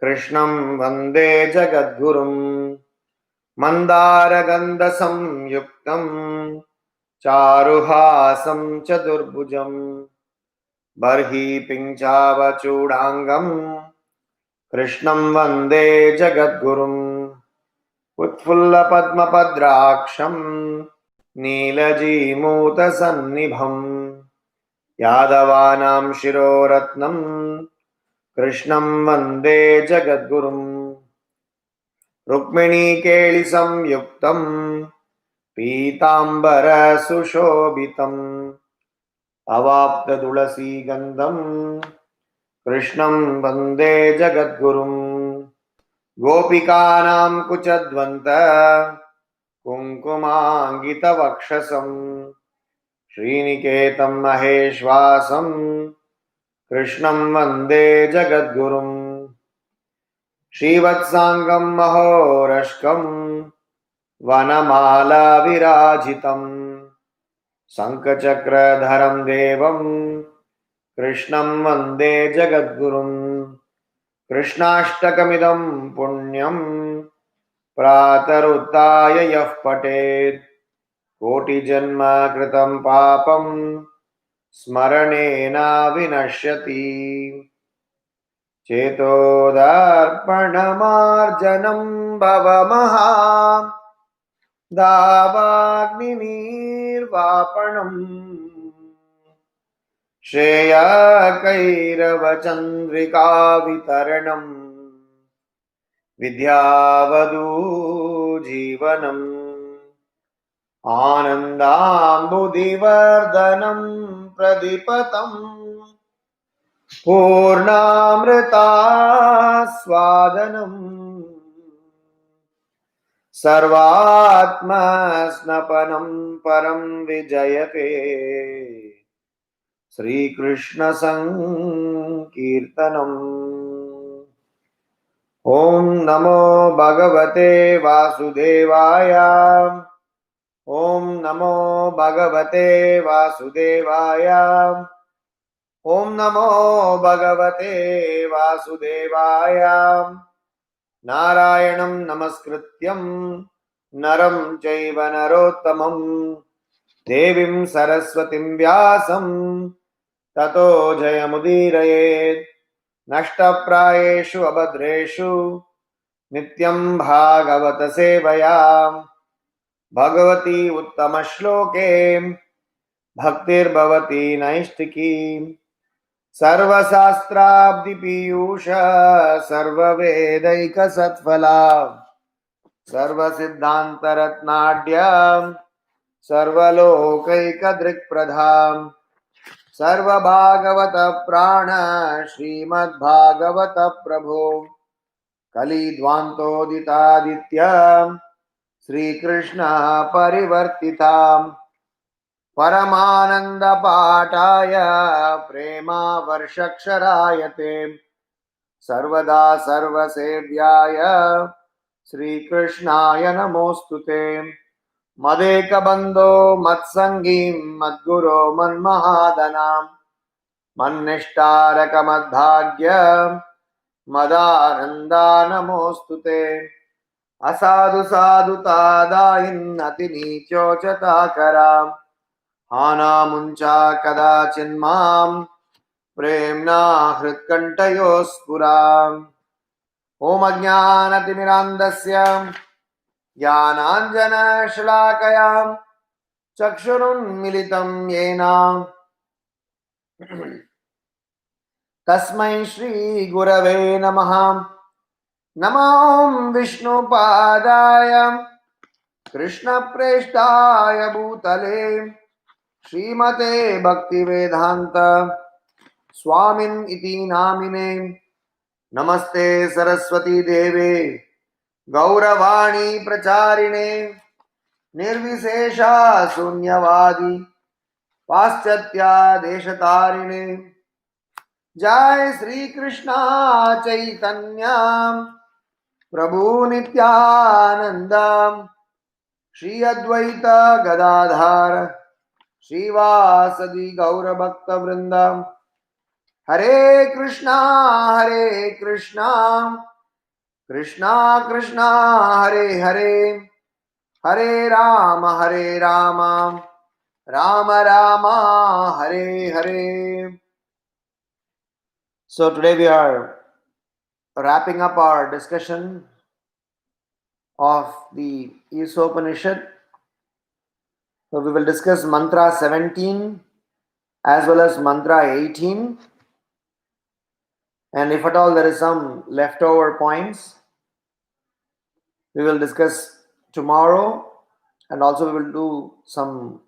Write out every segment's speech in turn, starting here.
कृष्णं वन्दे जगद्गुरुं मन्दारगन्धसंयुक्तं चारुहासं चतुर्भुजं बर्हि पिञ्चावचूडाङ्गं कृष्णं वन्दे जगद्गुरुम् उत्फुल्लपद्मपद्राक्षं नीलजीमूतसन्निभं यादवानां शिरोरत्नं कृष्णं वन्दे जगद्गुरुम् रुक्मिणीकेलिसंयुक्तं पीताम्बरसुशोभितम् अवाप्ततुलसीगन्धं कृष्णं वन्दे जगद्गुरुम् गोपिकानां कुचध्वन्त कुङ्कुमाङ्गितवक्षसं श्रीनिकेतं महेश्वासं कृष्णं वन्दे जगद्गुरुम् श्रीवत्साङ्गं महोरष्कं वनमाला विराजितं शङ्खचक्रधरं देवं कृष्णं वन्दे जगद्गुरुम् कृष्णाष्टकमिदं पुण्यं प्रातरुत्थाय यः पठेत् कोटिजन्म कृतं पापं स्मरणेन विनश्यति चेतोदर्पणमार्जनं भवमहा दावाग्निर्वापणम् श्रेयकैरवचन्द्रिका वितरणम् विद्यावधू जीवनम् आनन्दाम्बुधिवर्धनं प्रदीपतम् पूर्णामृतास्वादनम् सर्वात्मस्नपनं परं विजयते श्रीकृष्ण संकीर्तनम्। ओम नमो भगवते वासुदेवाय। ओम नमो भगवते वासुदेवाय। ओम नमो भगवते वासुदेवाय। नारायणं नमस्कृत्यं नरं चैव नरोत्तमं देवीं सरस्वतीं व्यासं ततो जयमुदीरयेत्। नष्टप्रायेषु अभद्रेषु नित्यं भागवत सेवया भगवती उत्तमश्लोके भक्तिर्भवति नैष्ठिकी। सर्वशास्त्राब्धिपीयूष सर्ववेदैकसत्फला सर्वसिद्धान्तरत्नाढ्य सर्वलोकैकदृक्प्रधा सर्वभागवत प्राण श्रीमद्भागवत प्रभो कलिद्वान्तोदितादित्य श्रीकृष्ण परिवर्तिता परमानंद पाठाय प्रेमावर्षक्षराय ते सर्वदा सर्वसेव्याय श्रीकृष्णाय नमोस्तुते। मदेकबन्धो मत्संगी मद्गुरो मन्महादनां मन्निष्ठारकमद्भाग्य मदानन्दा नमोस्तुते। असाधु साधुतादायिन्नतिनीचोचताकरां हानामुञ्चा कदाचिन्मां प्रेम्णा हृत्कण्ठयोस्फुराम्। ॐ अज्ञानतिमिरान्धस्य ज्ञानाञ्जनशलाकयां चक्षुरुन्मिलितं येन तस्मै श्रीगुरवे नमः। नमो विष्णुपादाय कृष्णप्रेष्ठाय भूतले श्रीमते भक्तिवेदान्त स्वामिन् इति नामिने। नमस्ते सरस्वती देवे गौरवाणी प्रचारिणे निर्विशेषा शून्यवादी पाश्चात्या देशतारिणे। जय श्री कृष्णा चैतन्य प्रभु नित्यानंद श्री अद्वैत गदाधर श्रीवासदि गौरभक्तवृंद। हरे Krishna Krishna Krishna Hare Hare, Hare Rama, Rama Rama, Hare Hare. So today we are wrapping up our discussion of the Ishopanishad. So we will discuss mantra 17 as well as mantra 18. And if at all there is some leftover points, we will discuss tomorrow, and also we will do some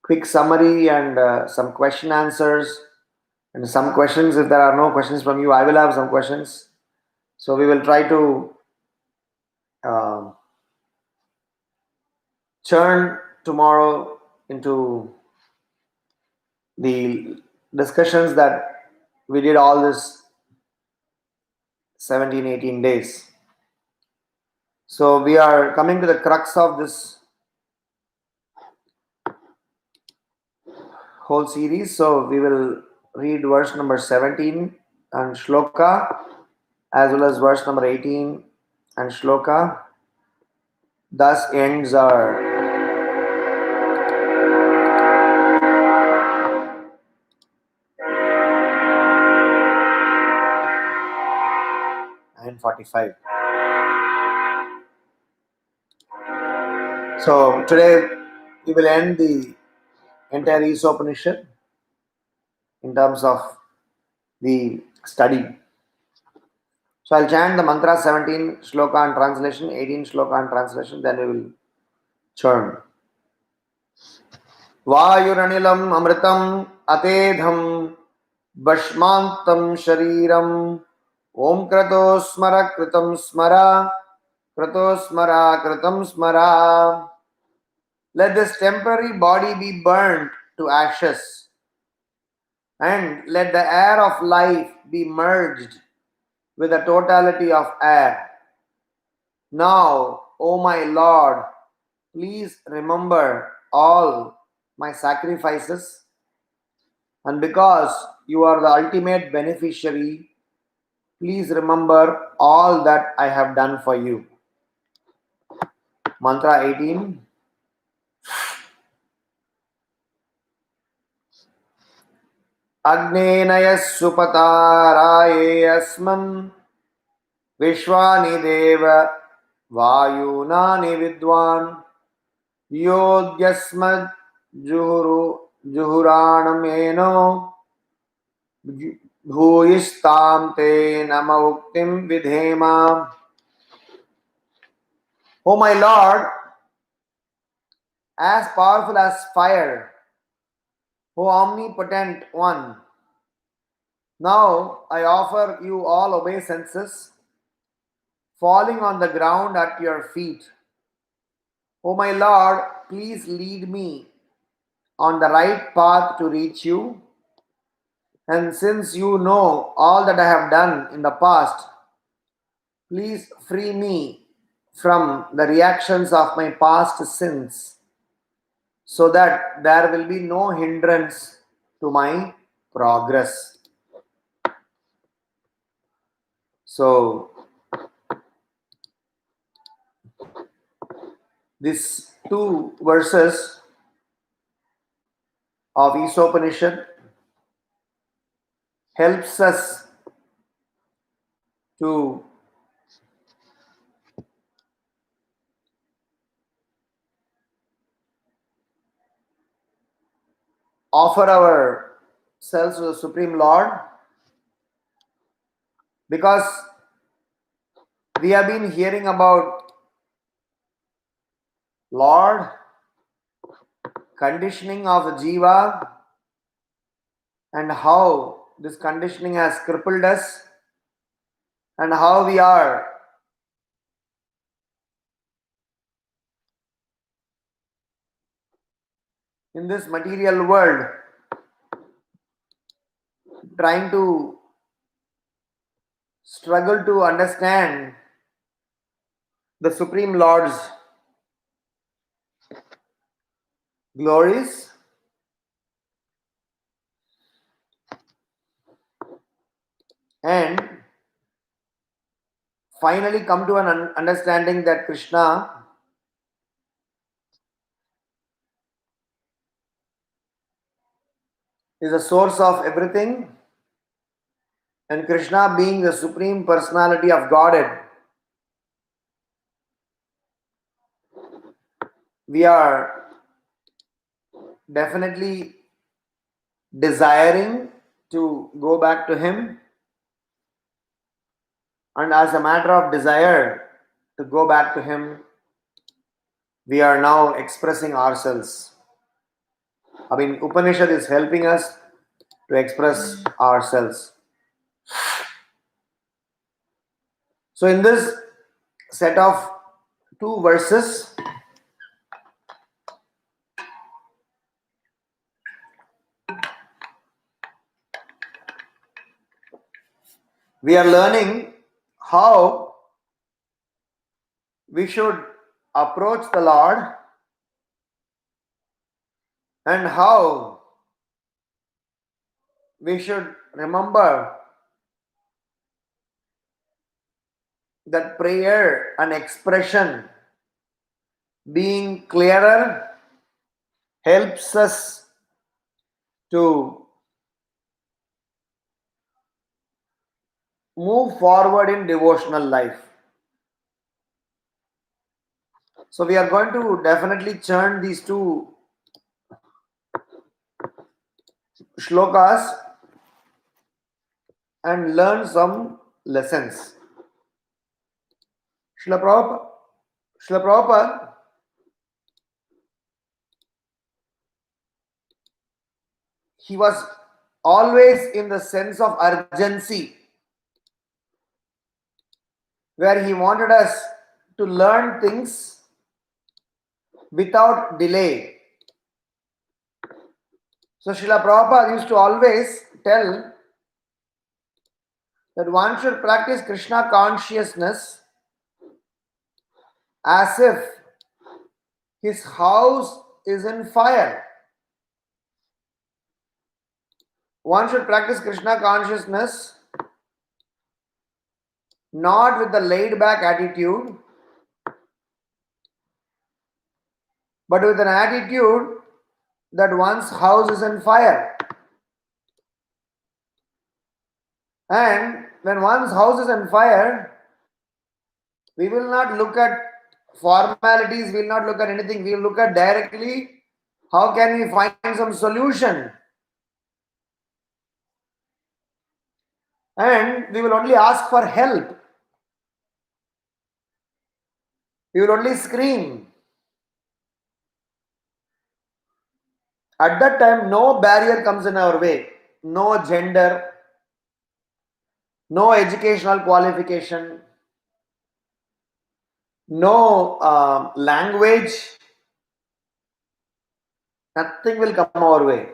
quick summary and some question answers and some questions. If there are no questions from you, I will have some questions. So we will try to churn tomorrow into the discussions that we did all this 17-18 days. So we are coming to the crux of this whole series. So we will read verse number 17 and shloka, as well as verse number 18 and shloka. Thus ends our and 45. So today we will end the entire Ishopanishad in terms of the study. So I'll chant the mantra 17 shloka and translation, 18 shloka and translation, then we will churn. Vayuranilam amritam atedham bhashmantam shariram om krato smara kritam smara krato smara kritam smara. Let this temporary body be burnt to ashes, and let the air of life be merged with the totality of air. Now, O my Lord, please remember all my sacrifices, and because you are the ultimate beneficiary, please remember all that I have done for you. Mantra 18. Agnenaya supataraye asman vishwani deva vayunani vidwan yogyasmad juhuranameno bhuyistam te nama uktim vidhema. O my Lord, as powerful as fire, O omnipotent one, now I offer you all obeisances, falling on the ground at your feet. O my Lord, please lead me on the right path to reach you. And since you know all that I have done in the past, please free me from the reactions of my past sins, so that there will be no hindrance to my progress. So, these two verses of Ishopanishad helps us to offer ourselves to the Supreme Lord, because we have been hearing about Lord, conditioning of the jiva, and how this conditioning has crippled us, and how we are in this material world trying to struggle to understand the Supreme Lord's glories, and finally come to an understanding that Krishna is the source of everything, and Krishna being the supreme personality of Godhead, we are definitely desiring to go back to Him, and as a matter of desire to go back to Him, we are now expressing ourselves. I mean, Upanishad is helping us to express ourselves. So, in this set of two verses, we are learning how we should approach the Lord and how we should remember that prayer and expression being clearer helps us to move forward in devotional life. So we are going to definitely churn these two shlokas and learn some lessons. Srila Prabhupada, he was always in the sense of urgency, where he wanted us to learn things without delay. So Srila Prabhupada used to always tell that one should practice Krishna consciousness as if his house is in fire. One should practice Krishna consciousness not with the laid back attitude, but with an attitude that one's house is on fire. And when one's house is on fire, we will not look at formalities, we will not look at anything, we will look at directly how can we find some solution. And we will only ask for help. We will only scream. At that time, no barrier comes in our way. No gender, no educational qualification, no language, nothing will come our way.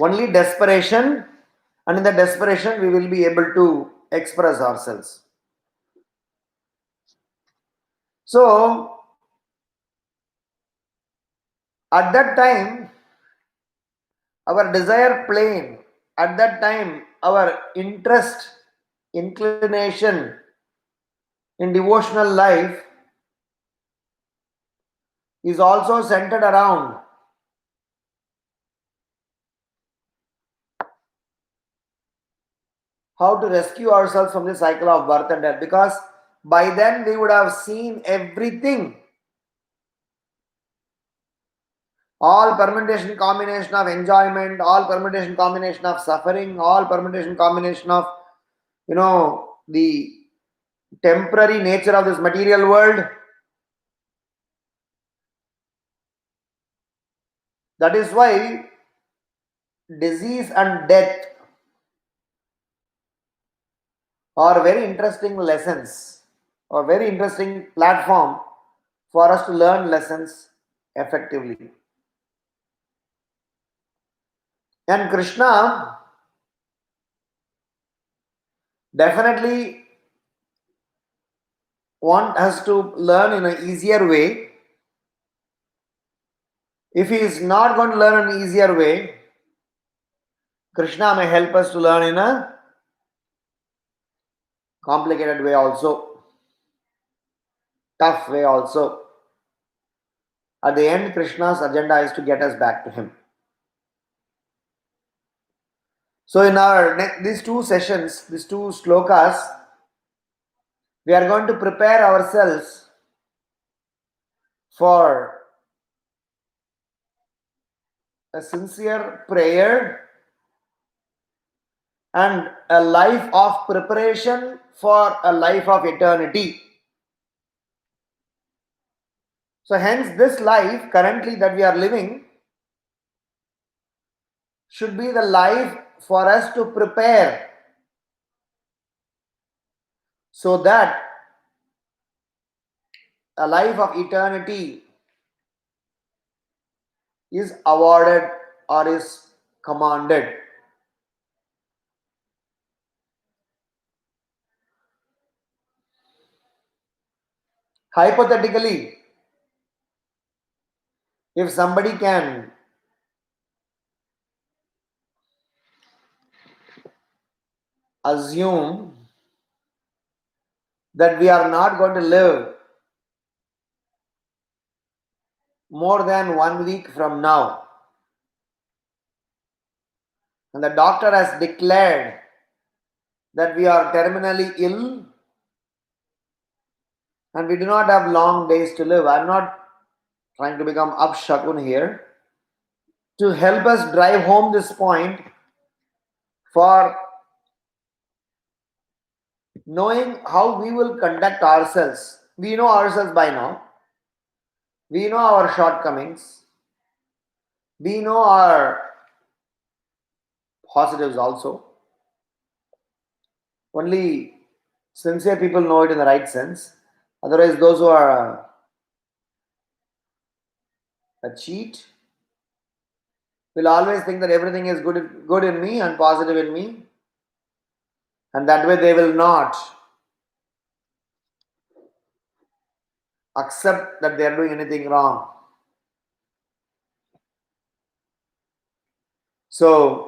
Only desperation, and in the desperation, we will be able to express ourselves. So, at that time, our desire plane, at that time, our interest, inclination in devotional life is also centered around how to rescue ourselves from the cycle of birth and death, because by then we would have seen everything, all permutation combination of enjoyment, all permutation combination of suffering, all permutation combination of the temporary nature of this material world. That is why disease and death are very interesting lessons, or very interesting platform for us to learn lessons effectively. And Krishna definitely want us to learn in an easier way. If he is not going to learn an easier way, Krishna may help us to learn in a complicated way also, tough way also. At the end, Krishna's agenda is to get us back to him. So in these two sessions, these two slokas, we are going to prepare ourselves for a sincere prayer and a life of preparation for a life of eternity. So hence this life currently that we are living should be the life for us to prepare so that a life of eternity is awarded or is commanded. Hypothetically, if somebody can assume that we are not going to live more than 1 week from now, and the doctor has declared that we are terminally ill and we do not have long days to live. I'm not trying to become upshakun here. To help us drive home this point, for knowing how we will conduct ourselves. We know ourselves by now. We know our shortcomings. We know our positives also. Only sincere people know it in the right sense. Otherwise, those who are a cheat will always think that everything is good in me and positive in me. And that way they will not accept that they are doing anything wrong. So,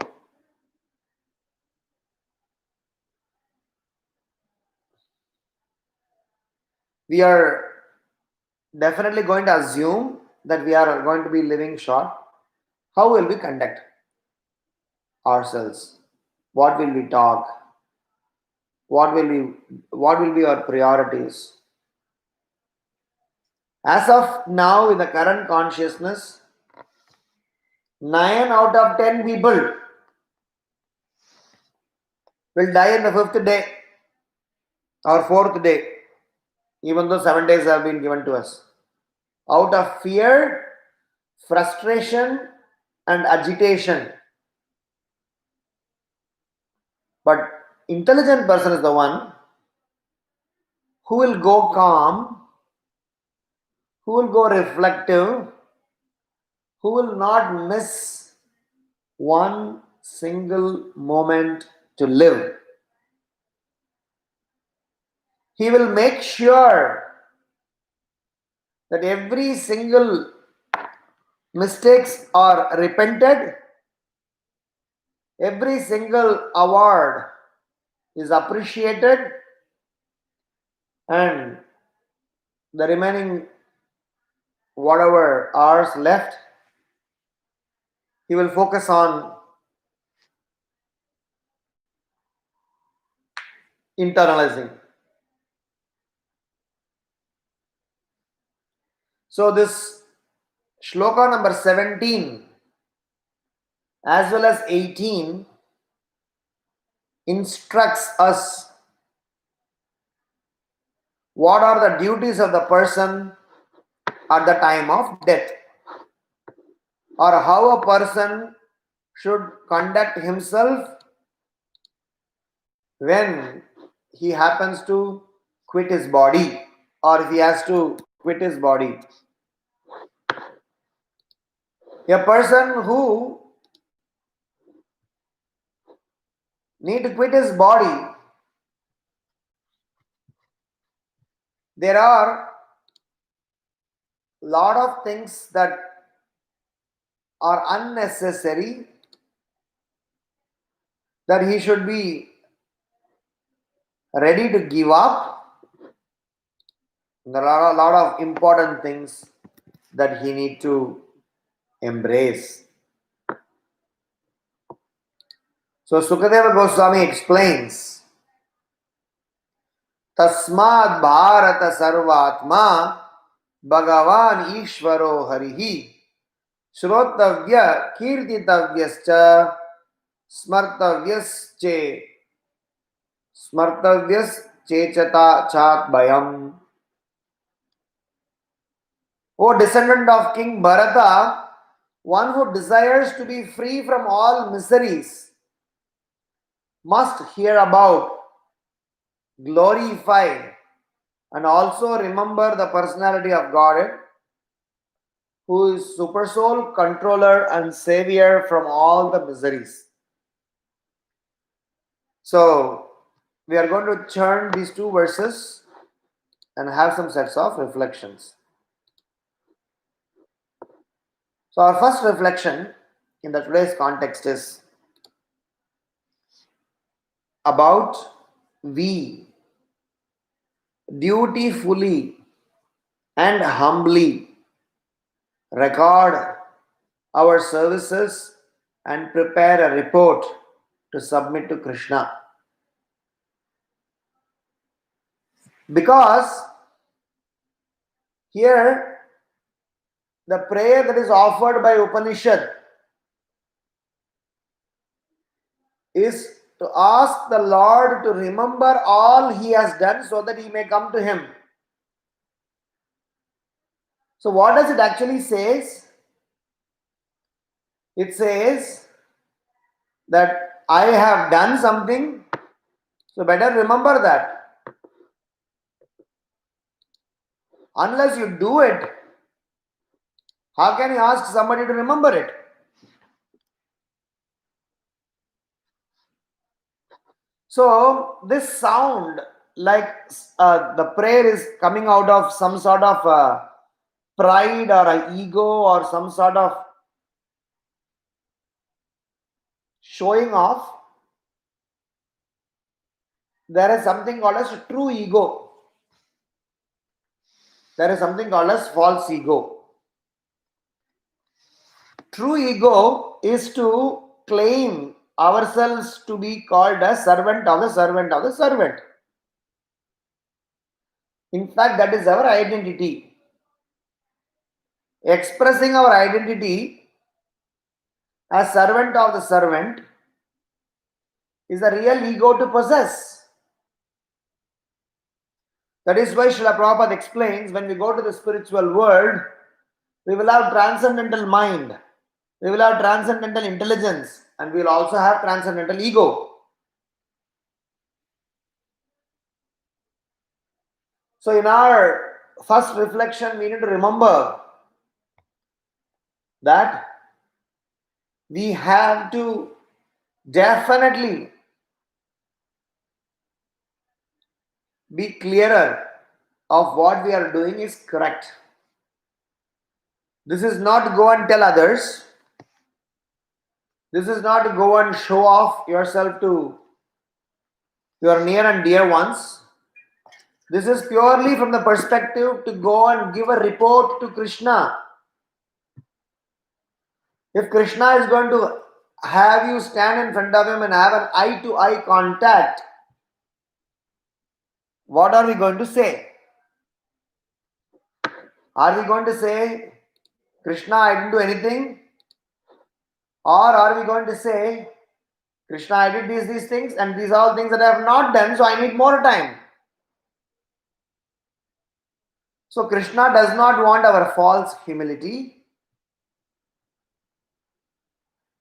we are definitely going to assume that we are going to be living short. How will we conduct ourselves? What will we talk? What will be our priorities? As of now, in the current consciousness, 9 out of 10 people will die in the 5th day or 4th day, even though 7 days have been given to us. Out of fear, frustration, and agitation. But intelligent person is the one who will go calm, who will go reflective, who will not miss one single moment to live. He will make sure that every single mistakes are repented, every single award is appreciated, and the remaining whatever hours left, he will focus on internalizing. So this shloka number 17 as well as 18 instructs us what are the duties of the person at the time of death, or how a person should conduct himself when he happens to quit his body, or if he has to quit his body. A person who need to quit his body, there are lot of things that are unnecessary that he should be ready to give up. There are a lot of important things that he need to embrace. So Sukadeva Goswami explains, Tasmad Bharata Sarvatma Bhagavan Ishvaro Harihi Shrotavya Kirtitavyascha Smartavyasche Smartavyaschechata Chat Bhayam. O descendant of King Bharata, one who desires to be free from all miseries must hear about, glorify, and also remember the personality of Godhead, who is Supersoul, controller, and savior from all the miseries. So, we are going to turn these two verses and have some sets of reflections. So, our first reflection in the today's context is about we dutifully and humbly record our services and prepare a report to submit to Krishna. Because here the prayer that is offered by Upanishad is to ask the Lord to remember all he has done so that he may come to him. So what does it actually says? It says that I have done something, so better remember that. Unless you do it, how can you ask somebody to remember it? So this sound like the prayer is coming out of some sort of pride or an ego or some sort of showing off. There is something called as true ego. There is something called as false ego. True ego is to claim ourselves to be called as servant of the servant of the servant. In fact, that is our identity. Expressing our identity as servant of the servant is a real ego to possess. That is why Srila Prabhupada explains, when we go to the spiritual world, we will have transcendental mind, we will have transcendental intelligence, and we will also have transcendental ego. So in our first reflection, we need to remember that we have to definitely be clearer of what we are doing is correct. This is not to go and tell others. This is not to go and show off yourself to your near and dear ones. This is purely from the perspective to go and give a report to Krishna. If Krishna is going to have you stand in front of him and have an eye-to-eye contact, what are we going to say? Are we going to say, Krishna, I didn't do anything? Or are we going to say, Krishna, I did these things and these are all things that I have not done, so I need more time. So Krishna does not want our false humility.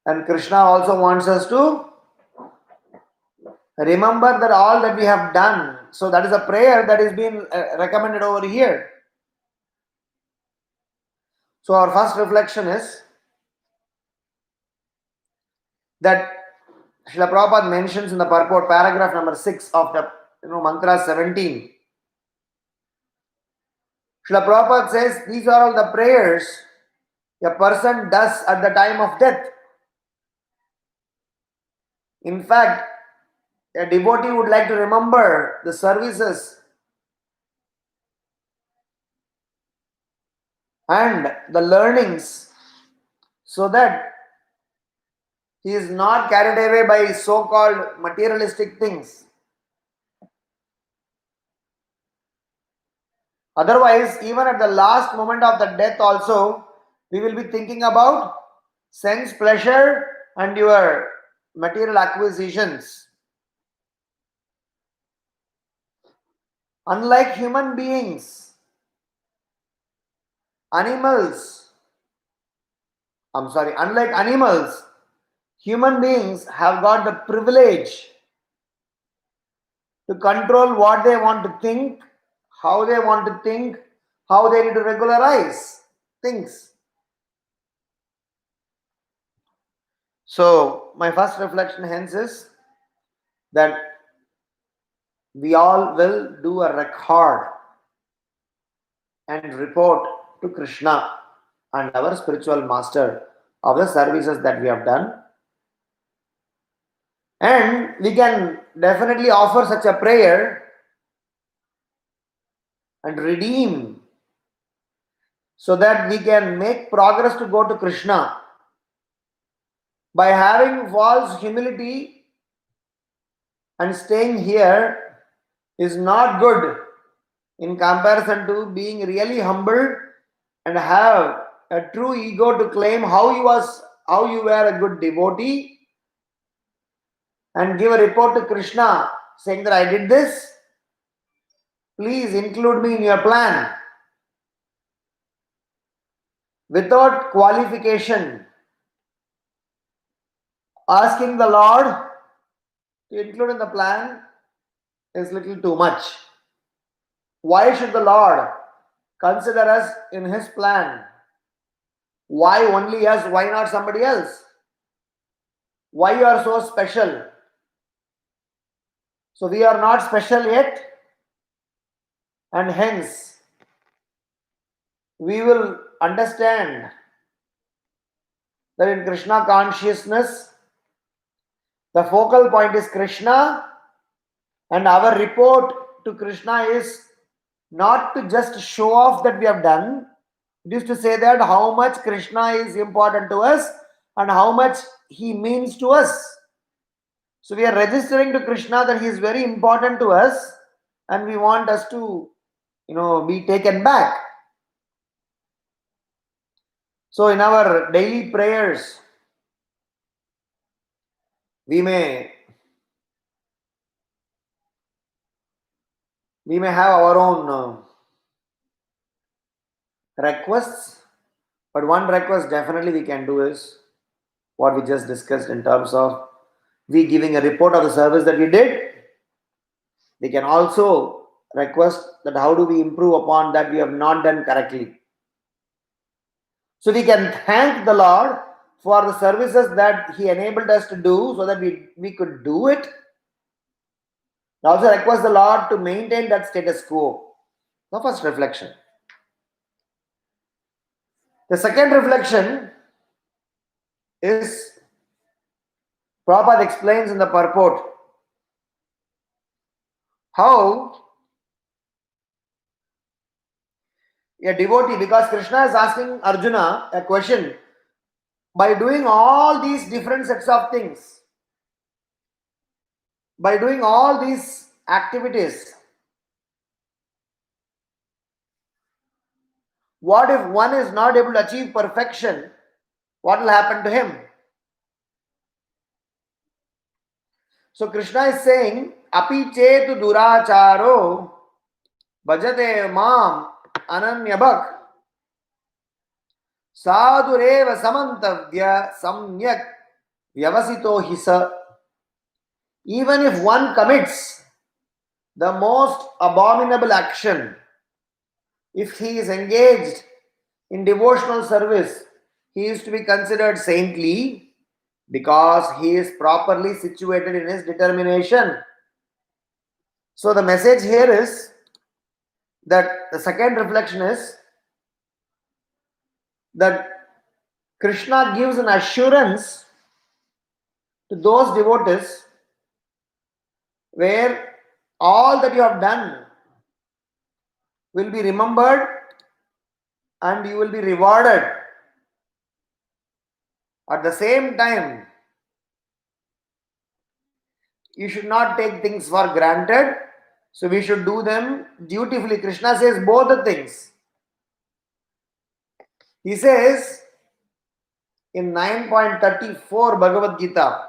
And Krishna also wants us to remember that all that we have done. So that is a prayer that is being recommended over here. So our first reflection is that Srila Prabhupada mentions in the purport, paragraph number 6 of the mantra 17. Srila Prabhupada says these are all the prayers a person does at the time of death. In fact, A devotee would like to remember the services and the learnings so that he is not carried away by so-called materialistic things. Otherwise, even at the last moment of the death also, we will be thinking about sense pleasure and your material acquisitions. Unlike human beings, unlike animals, human beings have got the privilege to control what they want to think, how they want to think, how they need to regularize things. So, my first reflection hence is that we all will do a record and report to Krishna and our spiritual master of the services that we have done. And we can definitely offer such a prayer and redeem so that we can make progress to go to Krishna. By having false humility and staying here is not good in comparison to being really humble and have a true ego to claim how you were a good devotee and give a report to Krishna saying that I did this. Please include me in your plan. Without qualification, asking the Lord to include in the plan is little too much. Why should the Lord consider us in his plan? Why only us? Why not somebody else? Why you are so special? So we are not special yet, and hence we will understand that in Krishna consciousness, the focal point is Krishna, and our report to Krishna is not to just show off that we have done. It is to say that how much Krishna is important to us and how much he means to us. So we are registering to Krishna that he is very important to us and we want us to, be taken back. So in our daily prayers, we may have our own requests, but one request definitely we can do is what we just discussed in terms of we giving a report of the service that we did. We can also request that how do we improve upon that we have not done correctly. So we can thank the Lord for the services that he enabled us to do so that we could do it. Also request the Lord to maintain that status quo. The first reflection. The second reflection is Prabhupada explains in the purport how a devotee, because Krishna is asking Arjuna a question, by doing all these different sets of things, by doing all these activities, what if one is not able to achieve perfection? What will happen to him? So Krishna is saying, Api chetu duracharo bhajate mam ananyabhak sadureva samantavya samyak vyavasito hisa. Even if one commits the most abominable action, if he is engaged in devotional service, he is to be considered saintly because he is properly situated in his determination. So the message here is that the second reflection is that Krishna gives an assurance to those devotees where all that you have done will be remembered and you will be rewarded. At the same time, you should not take things for granted. So we should do them dutifully. Krishna says both the things. He says in 9.34 Bhagavad Gita,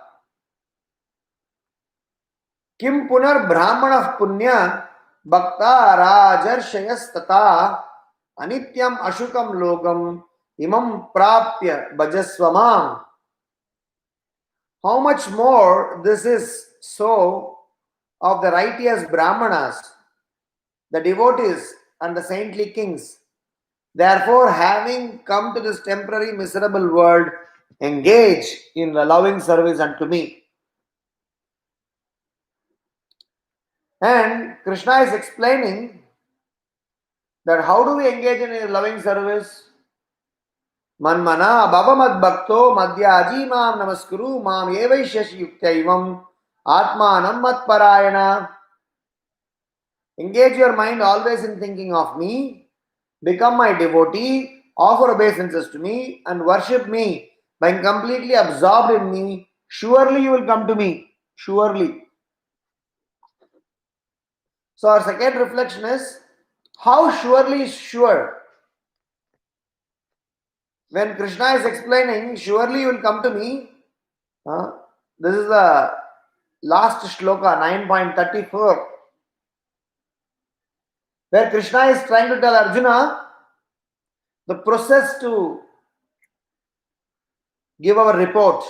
Kim punar brahmana punya bhakta rajarshayastata anityam ashukam logam imam prapya bhajasvamam. How much more this is so of the righteous brahmanas, the devotees and the saintly kings. Therefore, having come to this temporary miserable world, engage in the loving service unto me. And Krishna is explaining that how do we engage in a loving service? Manmana bhavamad bhakto madhyaji mam namaskuru mam evaishashi yuktaivam atmanam matparayana. Engage your mind always in thinking of me, become my devotee, offer obeisances to me and worship me by being completely absorbed in me. Surely you will come to me. Surely. So our second reflection is, how surely is sure? When Krishna is explaining, surely you will come to me. This is the last shloka, 9.34, where Krishna is trying to tell Arjuna the process to give our report.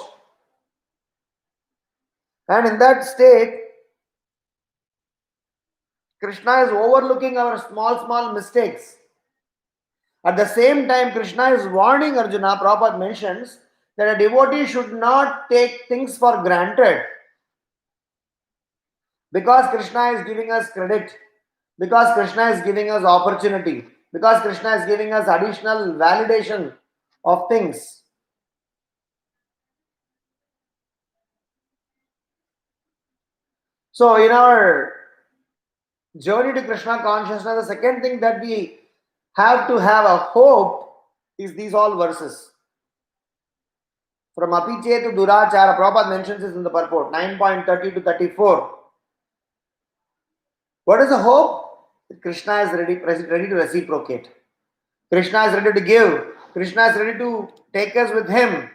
And in that state, Krishna is overlooking our small mistakes. At the same time, Krishna is warning Arjuna. Prabhupada mentions that a devotee should not take things for granted. Because Krishna is giving us credit, because Krishna is giving us opportunity, because Krishna is giving us additional validation of things. So in our journey to Krishna consciousness, the second thing that we have to have a hope is these all verses. From Apiche to Durachara, Prabhupada mentions this in the purport, 9.30 to 34. What is the hope? Krishna is ready to reciprocate. Krishna is ready to give. Krishna is ready to take us with him.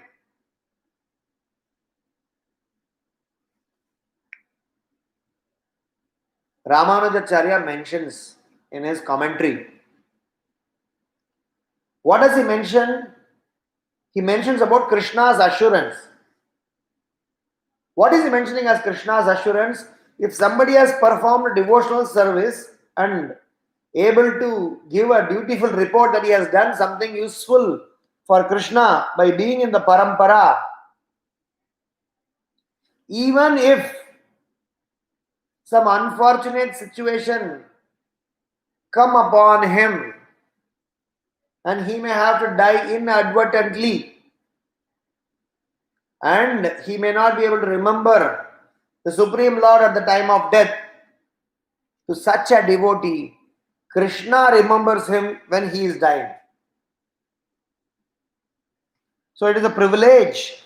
Ramanujacharya mentions in his commentary. What does he mention? He mentions about Krishna's assurance. What is he mentioning as Krishna's assurance? If somebody has performed a devotional service and able to give a dutiful report that he has done something useful for Krishna by being in the parampara, even if some unfortunate situation come upon him and he may have to die inadvertently and he may not be able to remember the Supreme Lord at the time of death, to such a devotee, Krishna remembers him when he is dying. So it is a privilege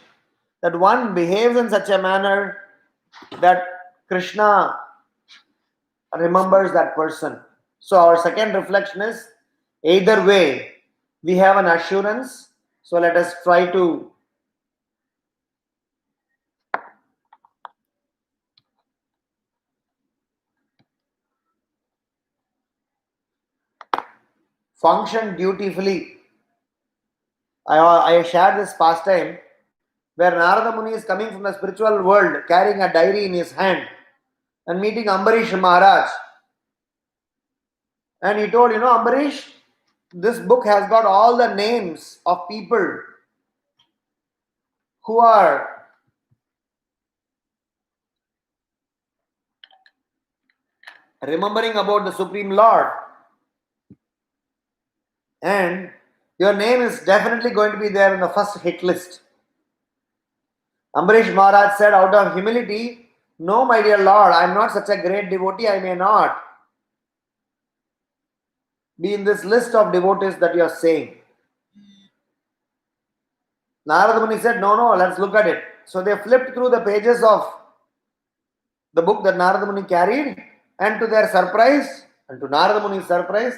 that one behaves in such a manner that Krishna remembers that person. So our second reflection is, either way, we have an assurance. So let us try to function dutifully. I shared this pastime where Narada Muni is coming from the spiritual world carrying a diary in his hand and meeting Ambarish Maharaj. And he told, Ambarish, this book has got all the names of people who are remembering about the Supreme Lord. And your name is definitely going to be there in the first hit list. Ambarish Maharaj said, out of humility, No, my dear Lord, I am not such a great devotee, I may not be in this list of devotees that you are saying. Narada Muni said, no, let's look at it. So they flipped through the pages of the book that Narada Muni carried, and to their surprise, and to Narada Muni's surprise,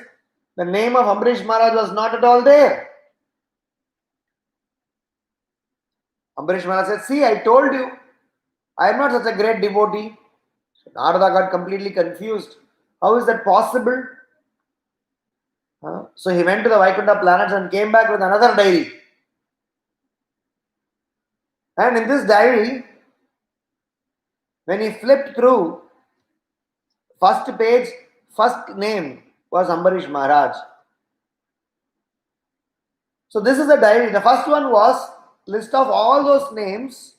the name of Ambarish Maharaj was not at all there. Ambarish Maharaj said, see, I told you, I am not such a great devotee. So Narada got completely confused. How is that possible? So he went to the Vaikuntha planets and came back with another diary. And in this diary, when he flipped through, first page, first name was Ambarish Maharaj. So this is the diary. The first one was list of all those names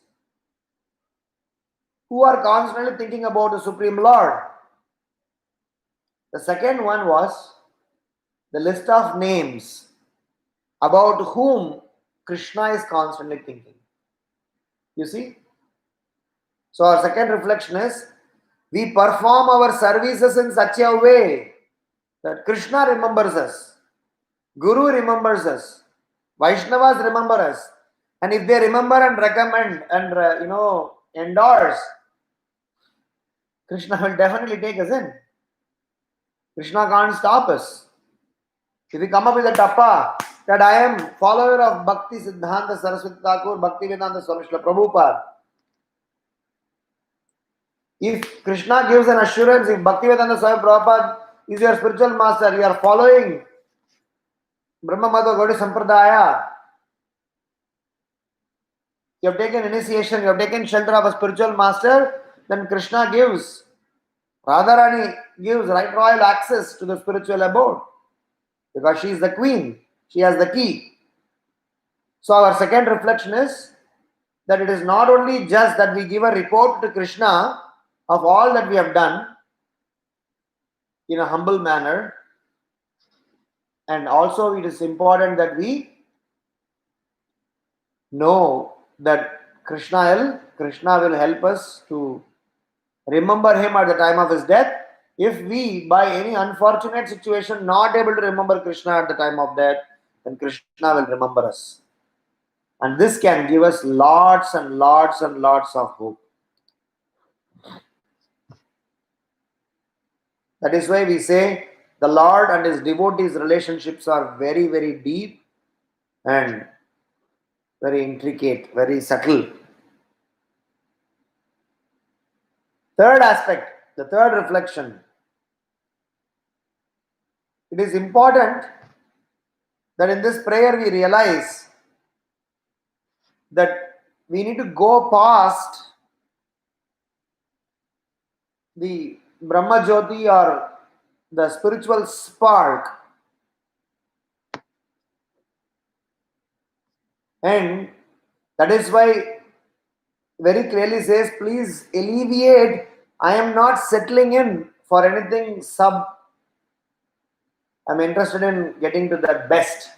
who are constantly thinking about the Supreme Lord. The second one was the list of names about whom Krishna is constantly thinking. You see? So our second reflection is, we perform our services in such a way that Krishna remembers us, Guru remembers us, Vaishnavas remember us, and if they remember and recommend and endorse, Krishna will definitely take us in. Krishna can't stop us. If we come up with a tappa that I am follower of Bhakti Siddhanta Saraswati Thakur, Bhakti Vedanta Swami Srila Prabhupada, if Krishna gives an assurance, if Bhakti Vedanta Swami Prabhupada is your spiritual master, you are following Brahma Madhva Gaudiya Sampradaya, you have taken initiation, you have taken shelter of a spiritual master, then Krishna gives, Radharani gives right royal access to the spiritual abode. Because she is the queen, she has the key. So our second reflection is that it is not only just that we give a report to Krishna of all that we have done in a humble manner, and also it is important that we know that Krishna will help us to remember him at the time of his death. If we, by any unfortunate situation, not able to remember Krishna at the time of death, then Krishna will remember us. And this can give us lots and lots and lots of hope. That is why we say the Lord and his devotees' relationships are very, very deep and very intricate, very subtle. Third aspect, the third reflection. It is important that in this prayer we realize that we need to go past the Brahma Jyoti or the spiritual spark, and that is why very clearly says, please alleviate, I am not settling in for anything sub, I'm interested in getting to the best.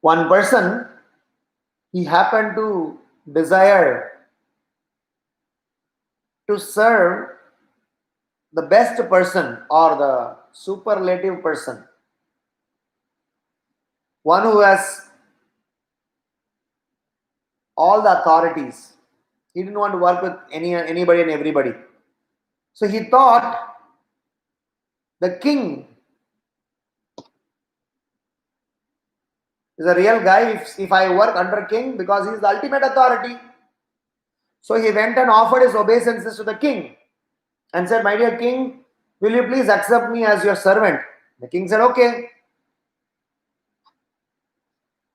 One person, he happened to desire to serve the best person or the superlative person, one who has all the authorities. He didn't want to work with anybody and everybody. So he thought the king is a real guy if I work under king, because he is the ultimate authority. So he went and offered his obeisances to the king and said, my dear king, will you please accept me as your servant? The king said, okay.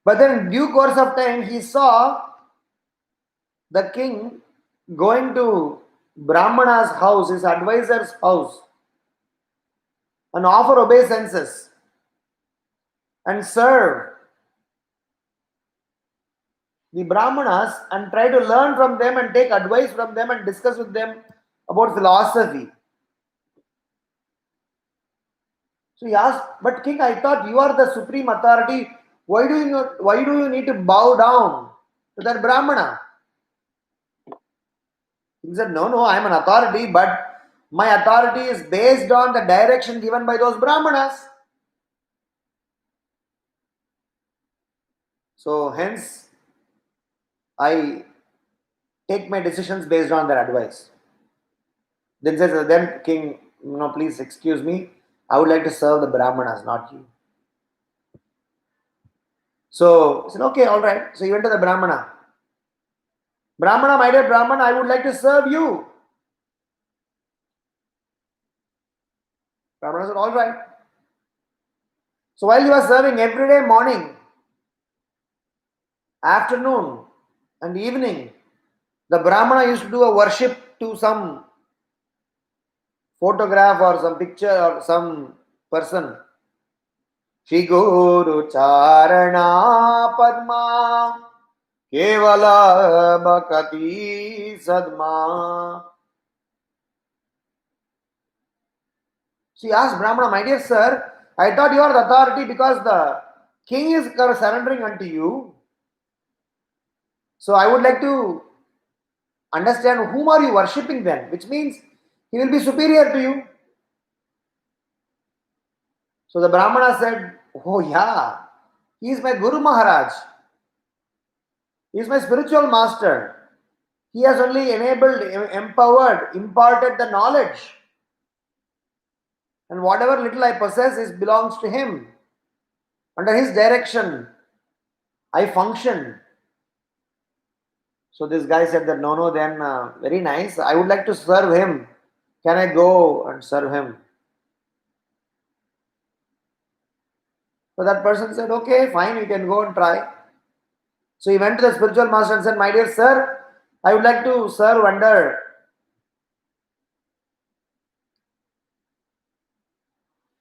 But then in due course of time, he saw the king going to Brahmana's house, his advisor's house, and offer obeisances and serve the Brahmanas and try to learn from them and take advice from them and discuss with them about philosophy. So he asked, but king, I thought you are the supreme authority. Why do you need to bow down to that Brahmana? He said, no, I am an authority, but my authority is based on the direction given by those Brahmanas. So hence, I take my decisions based on their advice. Then says, then king, please excuse me, I would like to serve the Brahmanas, not you. So he said, okay, all right. So he went to the Brahmana. Brahmana, my dear Brahmana, I would like to serve you. Brahmana said, all right. So while he was serving every day, morning, afternoon, and evening, the Brahmana used to do a worship to some photograph or some picture or some person. Shri Guru Charana Padma Kevala Bhakati Sadma. She asked Brahmana, my dear sir, I thought you are the authority because the king is surrendering unto you. So I would like to understand whom are you worshipping then, which means he will be superior to you. So the Brahmana said, oh yeah, he is my Guru Maharaj. He is my spiritual master. He has only enabled, empowered, imparted the knowledge. And whatever little I possess belongs to him. Under his direction, I function. So this guy said that, no, then very nice. I would like to serve him. Can I go and serve him? So that person said, okay, fine, you can go and try. So he went to the spiritual master and said, my dear sir, I would like to serve under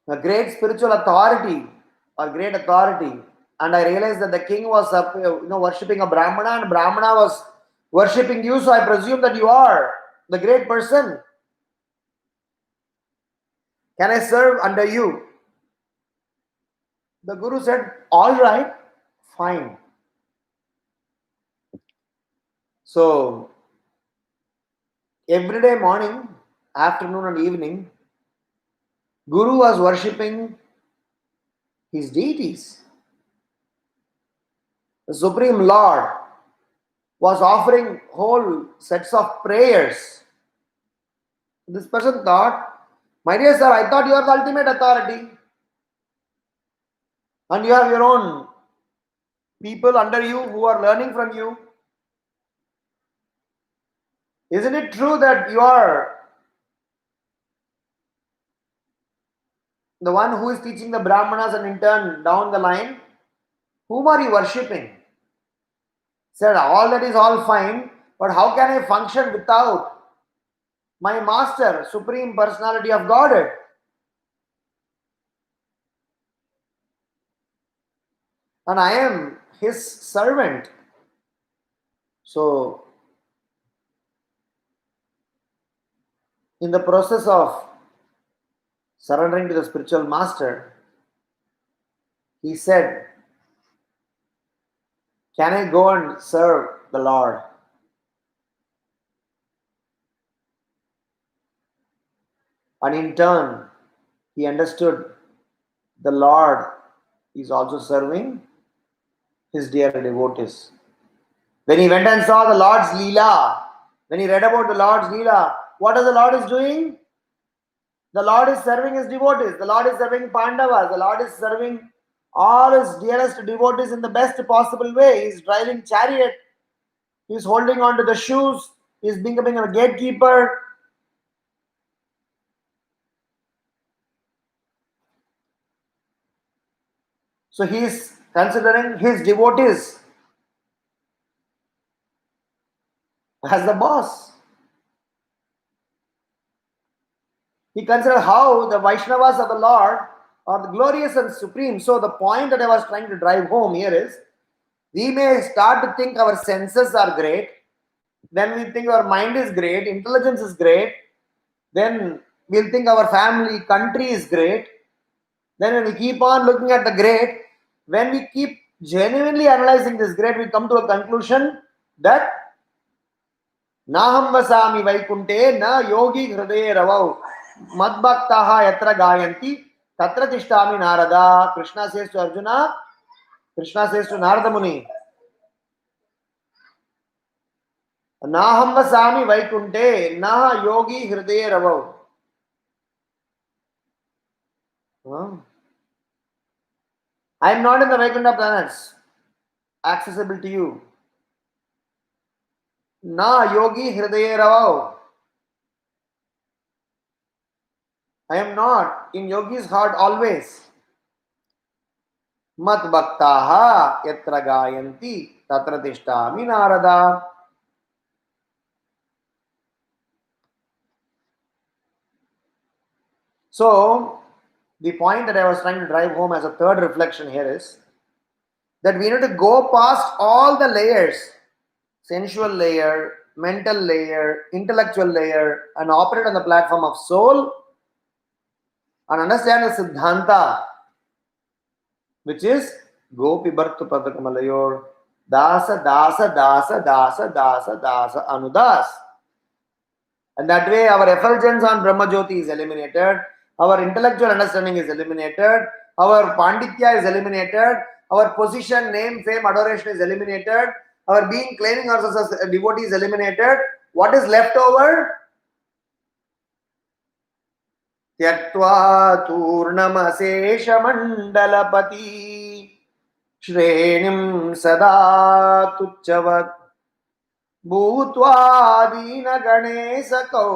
a great spiritual authority or great authority. And I realized that the king was worshipping a Brahmana and Brahmana was worshipping you. So I presume that you are the great person. Can I serve under you? The Guru said, all right, fine. So every day morning, afternoon and evening, Guru was worshipping his deities. The Supreme Lord was offering whole sets of prayers. This person thought, my dear sir, I thought you are the ultimate authority. And you have your own people under you who are learning from you. Isn't it true that you are the one who is teaching the Brahmanas and in turn down the line? Whom are you worshipping? Said, all that is all fine, but how can I function without my master, Supreme Personality of Godhead? And I am his servant. So, in the process of surrendering to the spiritual master, he said, can I go and serve the Lord? And in turn, he understood the Lord is also serving his dear devotees. When he went and saw the Lord's Leela, when he read about the Lord's Leela, what is the Lord is doing? The Lord is serving his devotees. The Lord is serving Pandavas. The Lord is serving all his dearest devotees in the best possible way. He is driving chariot. He is holding on to the shoes. He is becoming a gatekeeper. So he is considering his devotees as the boss. He considered how the Vaishnavas of the Lord are the glorious and supreme. So the point that I was trying to drive home here is, we may start to think our senses are great. Then we think our mind is great, intelligence is great. Then we'll think our family, country is great. Then when we keep on looking at the great, when we keep genuinely analyzing this great, we come to a conclusion that Naham vasami vaikunte na yogi hridaye ravau madbhaktaha yatra gayanti tatra tishtami Narada. Krishna says to Arjuna, Krishna says to Narada Muni, Naham vasami vaikunte na yogi hridaye ravau. I am not in the Vaikuntha planets accessible to you. Na yogi hridaye ravau. I am not in yogi's heart always. Mat bhaktaha yatra gayanti tatra tishtami Narada. So, the point that I was trying to drive home as a third reflection here is that we need to go past all the layers, sensual layer, mental layer, intellectual layer, and operate on the platform of soul and understand the Siddhanta, which is Gopi Bhartu Padakamalayur, Dasa, Dasa, Dasa, Dasa, Dasa, Dasa, Anudas. And that way our effulgence on Brahma Jyoti is eliminated, our intellectual understanding is eliminated, our Panditya is eliminated, our position, name, fame, adoration is eliminated, our being claiming ourselves as a devotee is eliminated. What is left over? Tyaktva Turnamasesh Mandalapati Shrenim Sada Tuchavat भूत्वादीन Ganesh कौ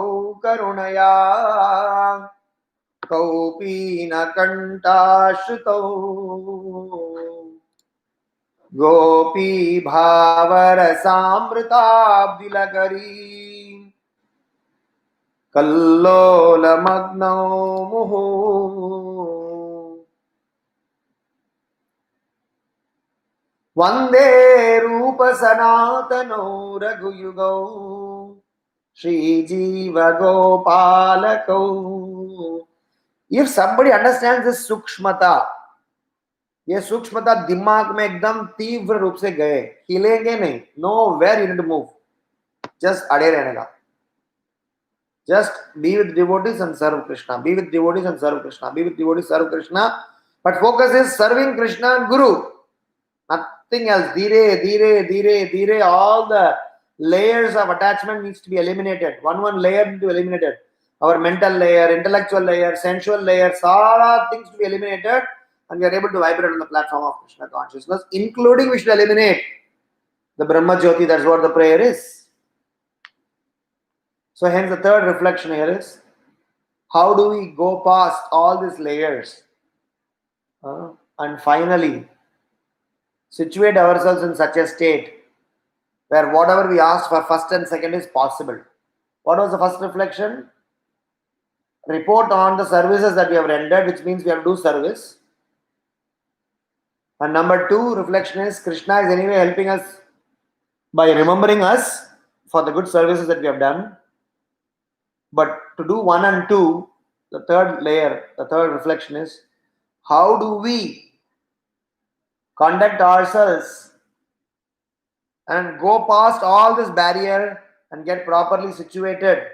करुणया कौपीन कंठाश्रुतौ गोपी भावरसामृताब्दिलकरी कल्लोलमग्नौ मुहुः वंदे रूप सनातनो रघुयुगौ श्रीजीव गोपालकौ. If somebody understands this सूक्ष्मता, ये सूक्ष्मता दिमाग में एकदम तीव्र रूप से गए, हिलेंगे नहीं. No, where you need to move, just अड़े रहने का. Just be with devotees and serve Krishna. Be with devotees and serve Krishna. Be with devotees, serve Krishna. But focus is serving Krishna and Guru. Nothing else. Dhire, dhire, dhire, dhire. All the layers of attachment needs to be eliminated. One layer need to be eliminated. Our mental layer, intellectual layer, sensual layer, all things to be eliminated, and we are able to vibrate on the platform of Krishna consciousness, including we should eliminate the Brahma Jyoti. That's what the prayer is. So hence the third reflection here is, how do we go past all these layers and finally situate ourselves in such a state where whatever we asked for first and second is possible. What was the first reflection? Report on the services that we have rendered, which means we have to do service. And number two reflection is, Krishna is anyway helping us by remembering us for the good services that we have done. But to do 1 and 2, the third layer, the third reflection is, how do we conduct ourselves and go past all this barrier and get properly situated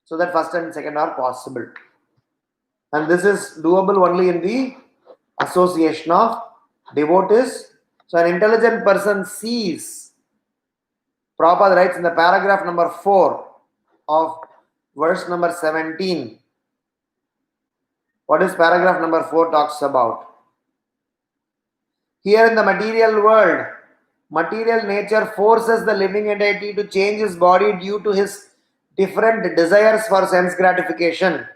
so that first and second are possible. And this is doable only in the association of devotees. So an intelligent person sees, Prabhupada writes in the paragraph number 4 of verse number 17. What is paragraph number 4 talks about? Here in the material world, material nature forces the living entity to change his body due to his different desires for sense gratification.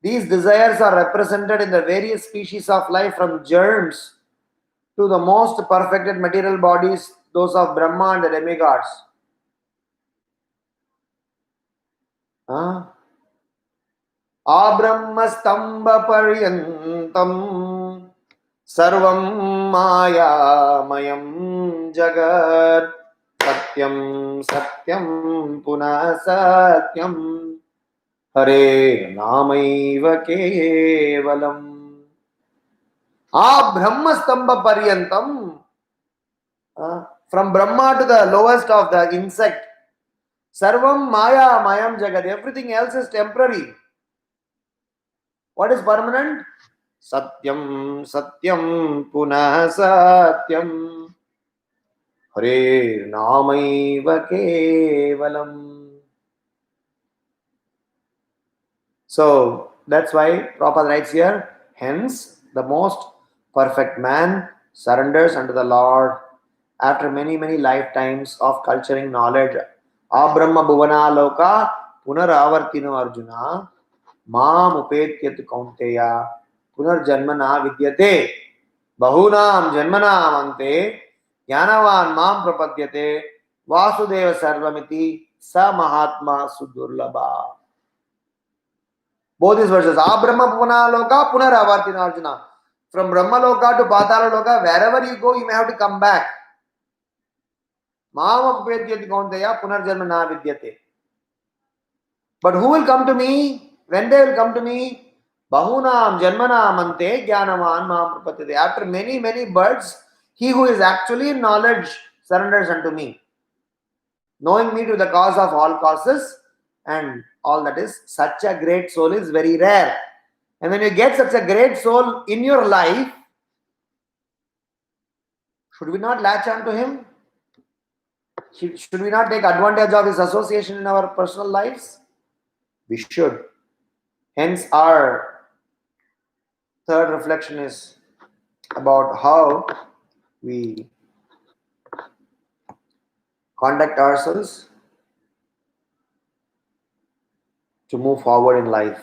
These desires are represented in the various species of life, from germs to the most perfected material bodies, those of Brahma and the demigods. Abrahmastamba paryantam sarvam mayamayam jagat satyam satyam punah satyam hare namaiva kevalam. Brahmastamba paryantam, from Brahma to the lowest of the insect, Sarvam Maya Mayam Jagat. Everything else is temporary. What is permanent? Satyam Satyam Punah Satyam. Hare Namaiva Kevalam. So that's why Prabhupada writes here, hence the most perfect man surrenders unto the Lord after many, many lifetimes of culturing knowledge. Abrahma Bhuvana Loka Punaravartino Arjuna Mam Upetyat Kaunteya Punarjanmana Vidyate Bahunam Janmanam Ante Jnanavan Mam Prapadyate Vasudeva Sarvamiti Sa Mahatma Sudurlabha. Both these verses, Abrahma Bhuvana Loka Punaravartina Arjuna. From Brahma Loka to Patala Loka, wherever you go, you may have to come back. Mama Upetyati Kaunteya Punarjanma Na Vidyate. But who will come to me? When they will come to me? Bahunam Janmanam Ante Jnanavan Mam Prapadyate. After many, many births, he who is actually in knowledge surrenders unto me. Knowing me to the cause of all causes and all that is, such a great soul is very rare. And when you get such a great soul in your life, should we not latch on to him? Should we not take advantage of his association in our personal lives? We should. Hence, our third reflection is about how we conduct ourselves to move forward in life.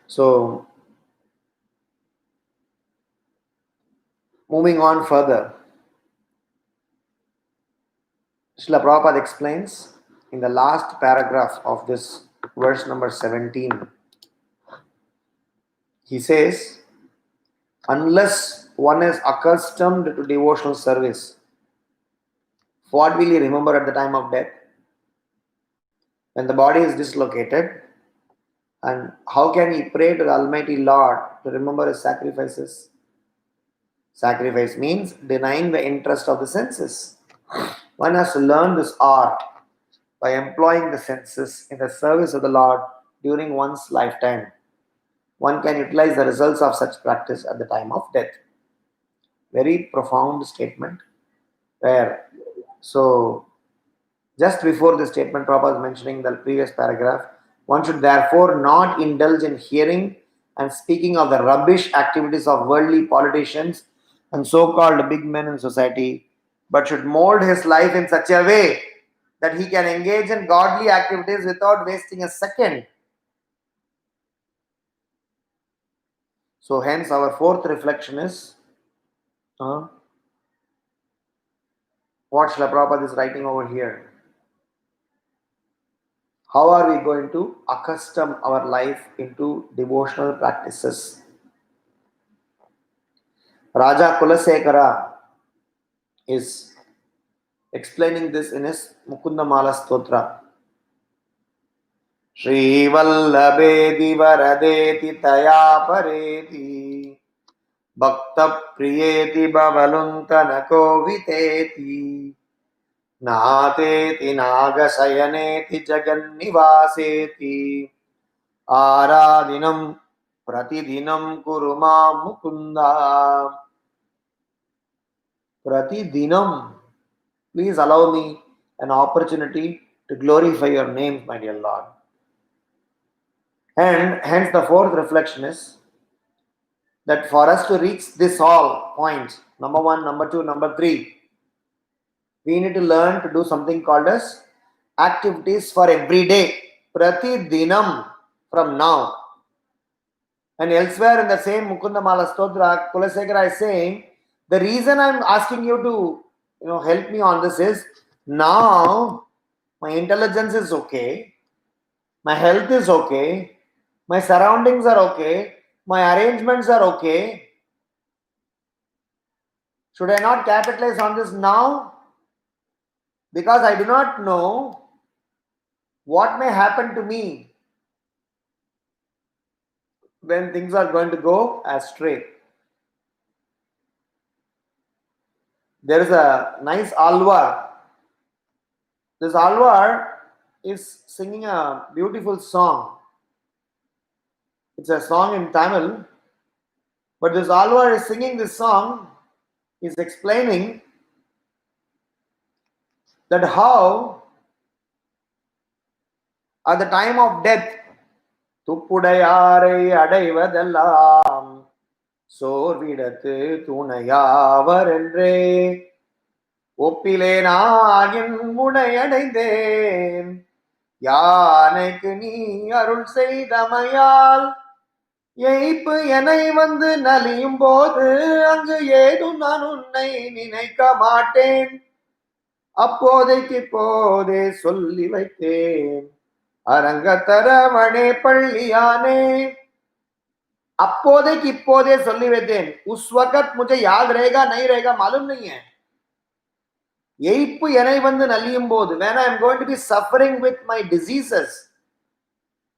So, moving on further, Srila Prabhupada explains in the last paragraph of this verse number 17. He says, unless one is accustomed to devotional service, what will he remember at the time of death? When the body is dislocated, and how can he pray to the Almighty Lord to remember his sacrifices? Sacrifice means denying the interest of the senses. One has to learn this art by employing the senses in the service of the Lord during one's lifetime. One can utilize the results of such practice at the time of death. Very profound statement. So just before this statement, Prabhupada is mentioning the previous paragraph, one should therefore not indulge in hearing and speaking of the rubbish activities of worldly politicians and so-called big men in society, but should mold his life in such a way that he can engage in godly activities without wasting a second. So hence our fourth reflection is what Srila Prabhupada is writing over here. How are we going to accustom our life into devotional practices? Raja Kulasekara is explaining this in his Mukunda Mala Stotra. Shri Vallabhedi Varadeti Taya Pareti Bhakta Priyeti Bhavaluntanako Viteti Nateti Nagasayaneti Jagannivaseti Aradinam Pratidinam Kuruma Mukunda. Pratidinam. Please allow me an opportunity to glorify your name, my dear Lord. And hence the fourth reflection is that for us to reach this all points, number one, number two, number three, we need to learn to do something called as activities for every day. Pratidinam, from now. And elsewhere in the same Mukunda Mala Stotra, Kulasekara is saying, the reason I'm asking you to help me on this is, now my intelligence is okay, my health is okay, my surroundings are okay, my arrangements are okay. Should I not capitalize on this now? Because I do not know what may happen to me when things are going to go astray. There is a nice alvar This Alvar is singing a beautiful song. It's a song in Tamil, but this Alvar is singing this song, is explaining that how at the time of death, துப்புடையாரை அடைவதெல்லாம் சோர்விடத்து துணையாவர் என்றே ஒப்பிலேனாகின் முனையடைந்தேன் யானைக்கு நீ அருள் செய்தமையால் எய்ப்பு என்னை வந்து நலியும் போது அங்கு ஏதும் நான் உன்னை நினைக்க மாட்டேன் அப்போதைக்கு போதே சொல்லி வைத்தேன் அரங்கத்தரவணே पள்ளியானே அப்போதைக்கு இப்போதே சொல்லி வைத்தேன் उस वक्त मुझे याद रहेगा नहीं रहेगा मालूम नहीं है எய்ப்பு என்னை வந்து நலியும் போது when I am going to be suffering with my diseases,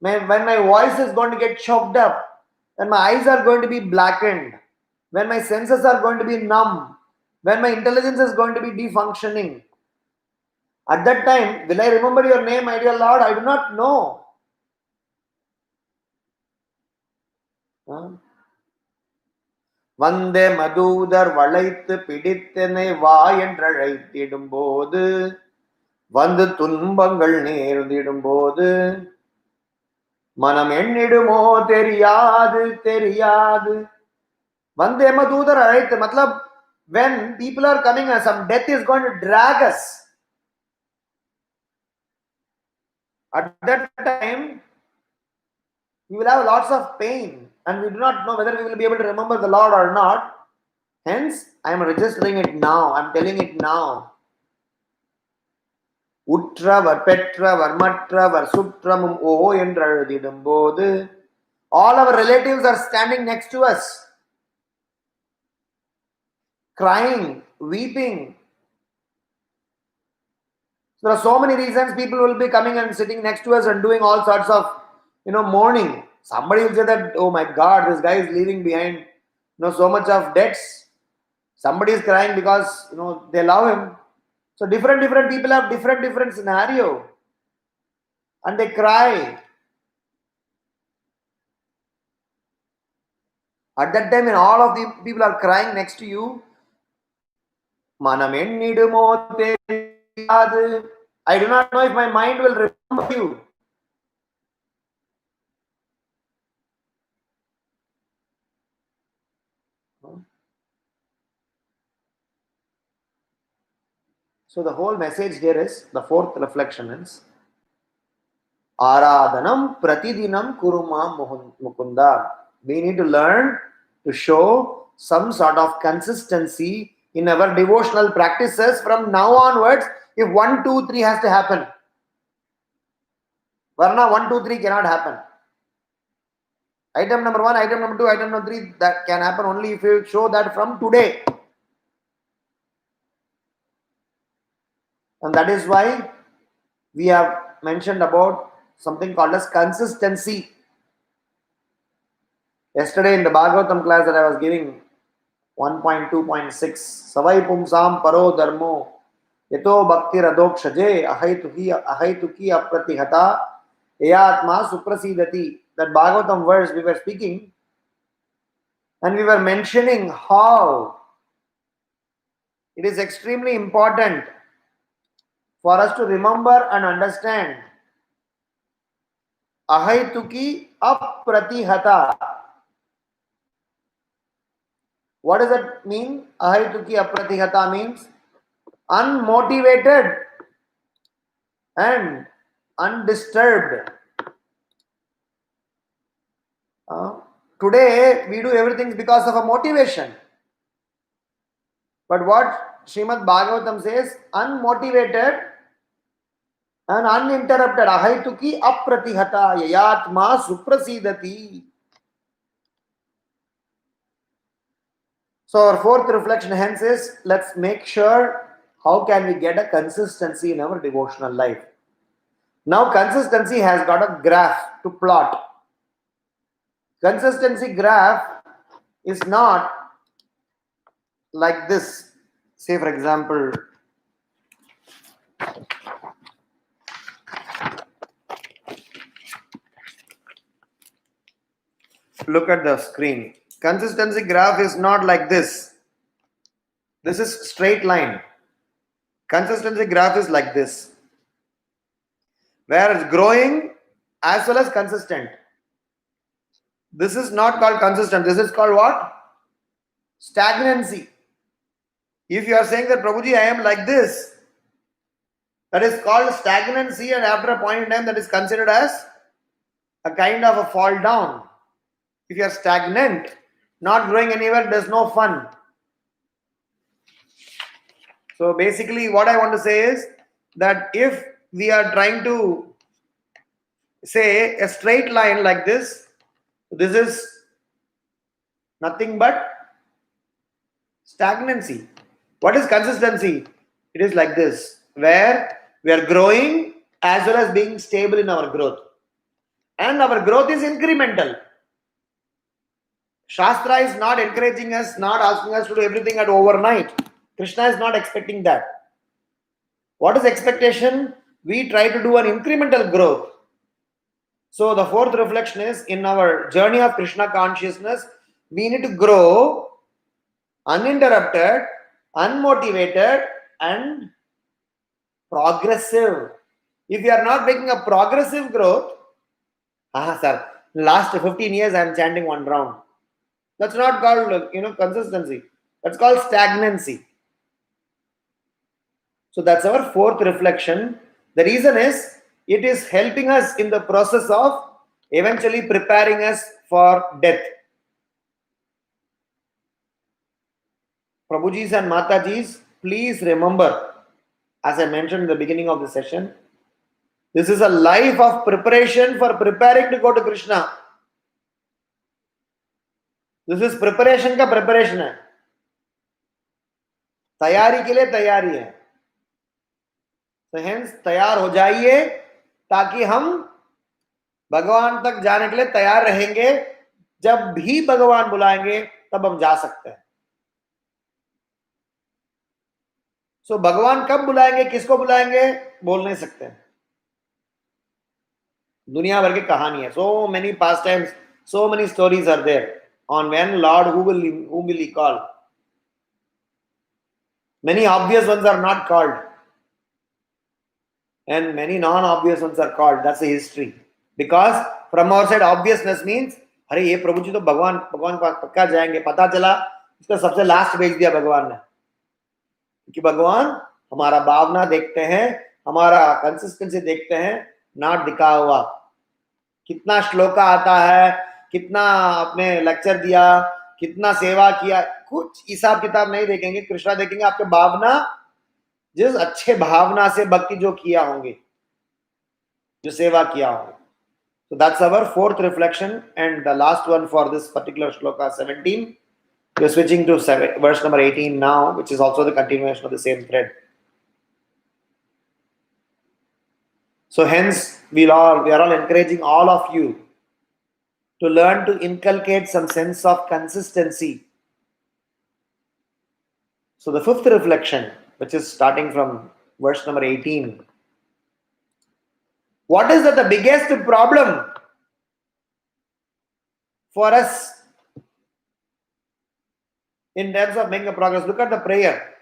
when my voice is going to get choked up, when my eyes are going to be blackened, when my senses are going to be numb, when my intelligence is going to be defunctioning, at that time will I remember your name, my dear Lord? I do not know. வந்தே மதூதர் வளைத்து பிடித்தனை வா என்றழைத்திடும் போது வந்து துன்பங்கள் நேர்ந்திடும் போது மனம் எண்ணிடுமோ தெரியாது தெரியாது. வந்தே மதூதர் அழைத்து matlab when people are coming and some death is going to drag us, at that time we will have lots of pain and we do not know whether we will be able to remember the Lord or not. Hence, I am registering it now. I am telling it now. உற்றவர் பெற்றவர் மற்றவர் சுற்றமும் ஓ என்று எழுதிடும் போது all our relatives are standing next to us, crying, weeping. There are so many reasons people will be coming and sitting next to us and doing all sorts of mourning. Somebody will say that, oh my God, this guy is leaving behind so much of debts. Somebody is crying because they love him. So different people have different scenario and they cry. At that time when all of the people are crying next to you, manam ennidumo theriyadu, I do not know if my mind will remember you. So the whole message here is, the fourth reflection is, Aradhanam pratidinam kuruma mukunda. We need to learn to show some sort of consistency in our devotional practices from now onwards. If 1, 2, 3 has to happen, Varna 1, 2, 3 cannot happen. Item number 1, item number 2, item number 3, that can happen only if you show that from today. And that is why we have mentioned about something called as consistency. Yesterday in the Bhagavatam class that I was giving, 1.2.6, Savai Pumsam Paro Dharmo Yato Bhakti Radokshaje Ahaituki Apratihata Eyatma Suprasidati. That Bhagavatam verse we were speaking, and we were mentioning how it is extremely important for us to remember and understand Ahaituki Apratihata. What does that mean? Ahaituki Apratihata means unmotivated and undisturbed. Today we do everything because of a motivation. But what Srimad Bhagavatam says, unmotivated and uninterrupted. Ahaituki apratihata yayatma suprasidati. So our fourth reflection hence is, let's make sure how can we get a consistency in our devotional life. Now consistency has got a graph to plot. Consistency graph is not like this. Say for example, Look at the screen. Consistency graph is not like this. This is straight line. Consistency graph is like this, where it's growing as well as consistent. This is not called consistent. This is called what? Stagnancy. If you are saying that Prabhuji, I am like this, that is called stagnancy, and after a point in time that is considered as a kind of a fall down. If you are stagnant, not growing anywhere, there's no fun. So basically what I want to say is that if we are trying to say a straight line like this is nothing but stagnancy. What is consistency? It is like this, where we are growing as well as being stable in our growth. And our growth is incremental. Shastra is not encouraging us, not asking us to do everything at overnight. Krishna is not expecting that. What is expectation? We try to do an incremental growth. So the fourth reflection is, in our journey of Krishna consciousness, we need to grow uninterrupted, unmotivated, and progressive. If you are not making a progressive growth, sir, last 15 years I am chanting one round. That's not called, consistency. That's called stagnancy. So that's our fourth reflection. The reason is, it is helping us in the process of eventually preparing us for death. Prabhujis and Matajis, please remember, as I mentioned in the beginning of the session, this is a life of preparation for preparing to go to Krishna. This is preparation का preparation है, तैयारी के लिए तैयारी है. So hence तैयार हो जाइए ताकि हम भगवान तक जाने के लिए तैयार रहेंगे. जब भी भगवान बुलाएंगे तब हम जा सकते हैं. So भगवान कब बुलाएंगे, किसको बुलाएंगे, बोल नहीं सकते हैं. दुनिया भर की कहानी है. So many pastimes, so many stories are there on when Lord whom will he call. Many obvious ones are not called, and many non-obvious ones are called. That's the history. Because from our side, obviousness means, अरे ये प्रभु जी तो भगवान के पास पक्का जाएंगे. पता चला इसका सबसे लास्ट भेज दिया भगवान ने, कि भगवान हमारा भावना देखते हैं, हमारा कंसिस्टेंसी देखते हैं, नॉट दिखा हुआ. कितना श्लोका आता है, कितना आपने लेक्चर दिया, कितना सेवा किया, कुछ हिसाब किताब नहीं देखेंगे. कृष्णा देखेंगे आपके भावना, जिस अच्छे भावना से भक्ति जो किया होंगे, जो सेवा किया होंगे. So that's our fourth reflection, and the last one for this particular shloka 17. We are switching to verse number 18 now, which is also the continuation of the same thread. So hence we are all encouraging all of you to learn to inculcate some sense of consistency. So the fifth reflection, which is starting from verse number 18. What is the biggest problem for us in terms of making a progress? Look at the prayer.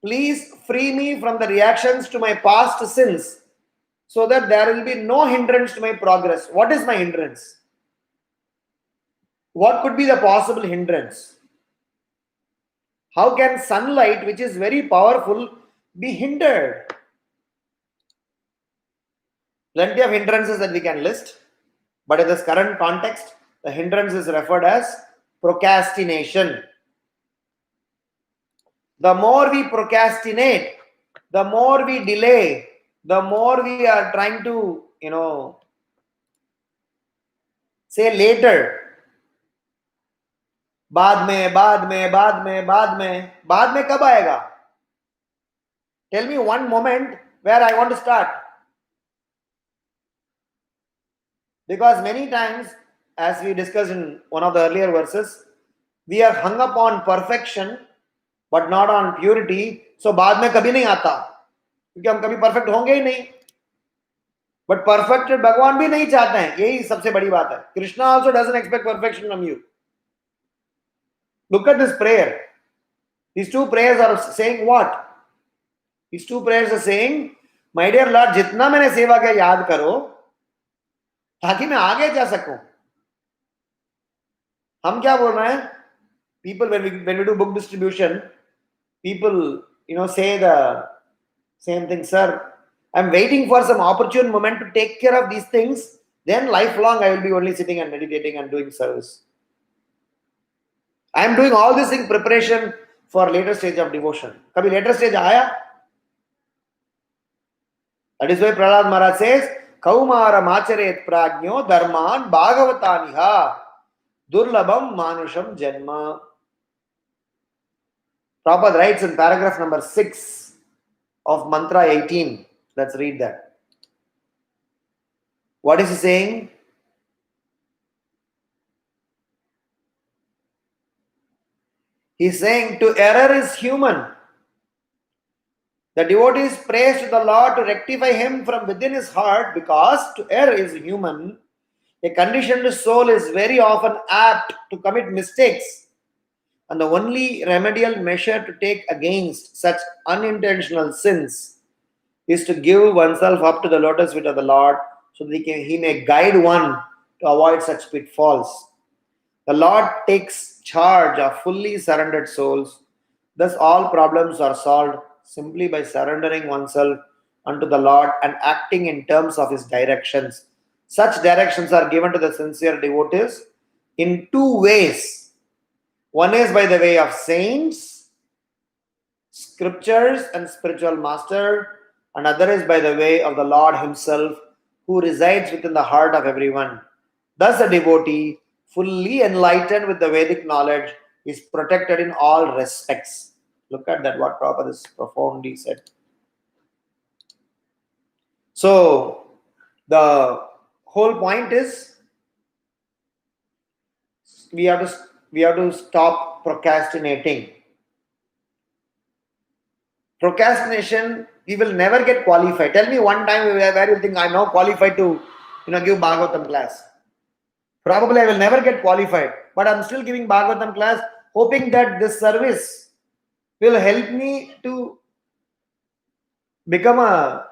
Please free me from the reactions to my past sins, so that there will be no hindrance to my progress. What is my hindrance? What could be the possible hindrance? How can sunlight, which is very powerful, be hindered? Plenty of hindrances that we can list, but in this current context, the hindrance is referred as procrastination. The more we procrastinate, the more we delay, the more we are trying to, say later. बाद में कब आएगा? Tell me one moment where I want to start. Because many times, as we discussed in one of the earlier verses, we are hung up on perfection but not on purity. So बाद में कभी नहीं आता, क्योंकि हम कभी perfect होंगे ही नहीं. बट परफेक्टेड भगवान भी नहीं चाहते हैं, यही सबसे बड़ी बात है. Krishna also doesn't expect perfection from you. Look at this prayer. These two prayers are saying what? These two prayers are saying, my dear Lord, जितना मैंने सेवा किया याद करो ताकि मैं आगे जा सकूं. हम क्या बोल रहे हैं? People, when we do book distribution, people say the same thing, sir. I'm waiting for some opportune moment to take care of these things. Then lifelong I will be only sitting and meditating and doing service. I am doing all this in preparation for later stage of devotion. कभी later stage आया? That is why Prahlad Maharaj says, Kaumara macharet prajnyo dharman bhagavataniha durlabam manusham janma. Prabhupada writes in paragraph number 6 of mantra 18. Let's read that. What is he saying? He is saying, to error is human. The devotees prays to the Lord to rectify him from within his heart, because to err is human. A conditioned soul is very often apt to commit mistakes, and the only remedial measure to take against such unintentional sins is to give oneself up to the lotus feet of the Lord, so that he may guide one to avoid such pitfalls. The Lord takes charge of fully surrendered souls. Thus all problems are solved simply by surrendering oneself unto the Lord and acting in terms of his directions. Such directions are given to the sincere devotees in two ways. One is by the way of saints, scriptures, and spiritual master. Another is by the way of the Lord himself, who resides within the heart of everyone. Thus a devotee, fully enlightened with the Vedic knowledge, is protected in all respects. Look at that, what Prabhupada is profoundly said. So, the whole point is, we have to stop procrastinating. Procrastination, we will never get qualified. Tell me one time where you think I'm now qualified to give Bhagavatam class. Probably I will never get qualified, but I'm still giving Bhagavatam class, hoping that this service will help me to become a